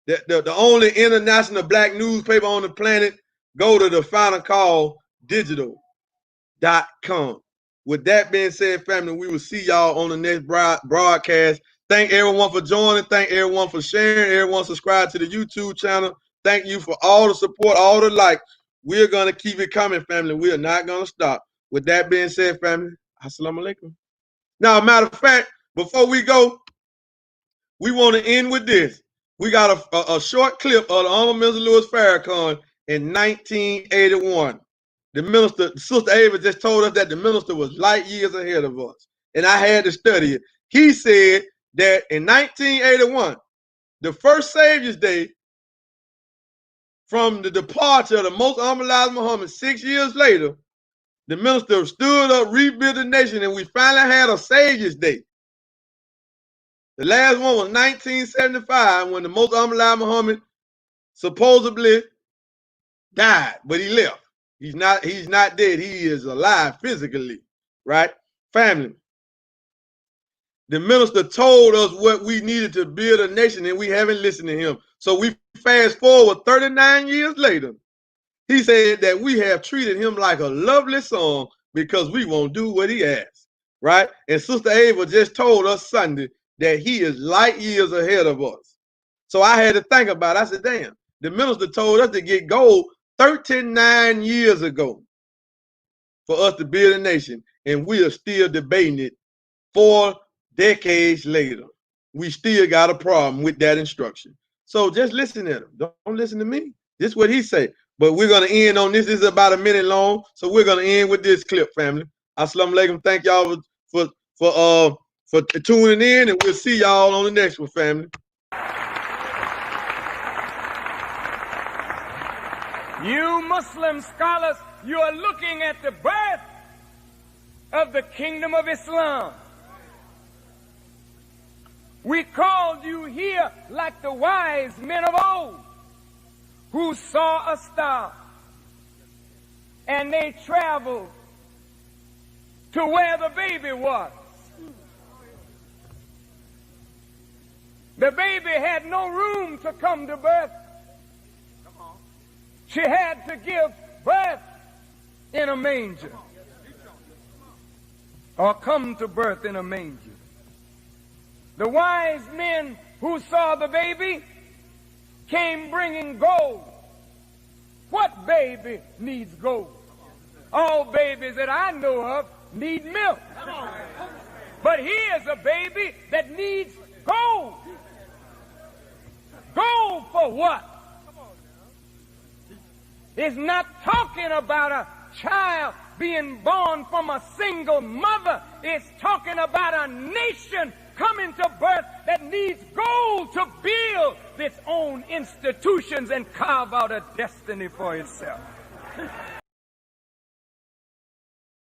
the only international black newspaper on the planet, go to the Final Call digital.com. With that being said, family, we will see y'all on the next broadcast. Thank everyone for joining. Thank everyone for sharing. Everyone subscribe to the YouTube channel. Thank you for all the support, all the likes. We're going to keep it coming, family. We are not going to stop. With that being said, family, assalamu alaikum. Now, matter of fact, before we go, we want to end with this. We got a short clip of the Honorable Minister Louis Farrakhan in 1981. The minister, Sister Ava just told us that the minister was light years ahead of us. And I had to study it. He said that in 1981, the first Savior's Day from the departure of the most honorable Elijah Muhammad 6 years later, the minister stood up, rebuilt the nation, and we finally had a Savior's Day. The last one was 1975 when the most honorable Elijah Muhammad supposedly died, but he left. He's not dead. He is alive physically, right? Family. The minister told us what we needed to build a nation, and we haven't listened to him. So we fast forward 39 years later. He said that we have treated him like a lovely son because we won't do what he asks, right? And Sister Ava just told us Sunday that he is light years ahead of us. So I had to think about it. I said, damn, the minister told us to get gold 39 years ago for us to build a nation, and we are still debating it 4 decades later. We still got a problem with that instruction. So just listen to him. Don't listen to me. This is what he said. But we're going to end on this. This is about a minute long, so we're going to end with this clip, family. Assalamu alaikum. Thank y'all for tuning in, and we'll see y'all on the next one, family. You Muslim scholars, you are looking at the birth of the kingdom of Islam. We called you here like the wise men of old who saw a star and they traveled to where the baby was. The baby had no room to come to birth. She had to give birth in a manger, or come to birth in a manger. The wise men who saw the baby came bringing gold. What baby needs gold? All babies that I know of need milk. But here's a baby that needs gold. Gold for what? It's not talking about a child being born from a single mother. It's talking about a nation come into birth that needs gold to build its own institutions and carve out a destiny for itself.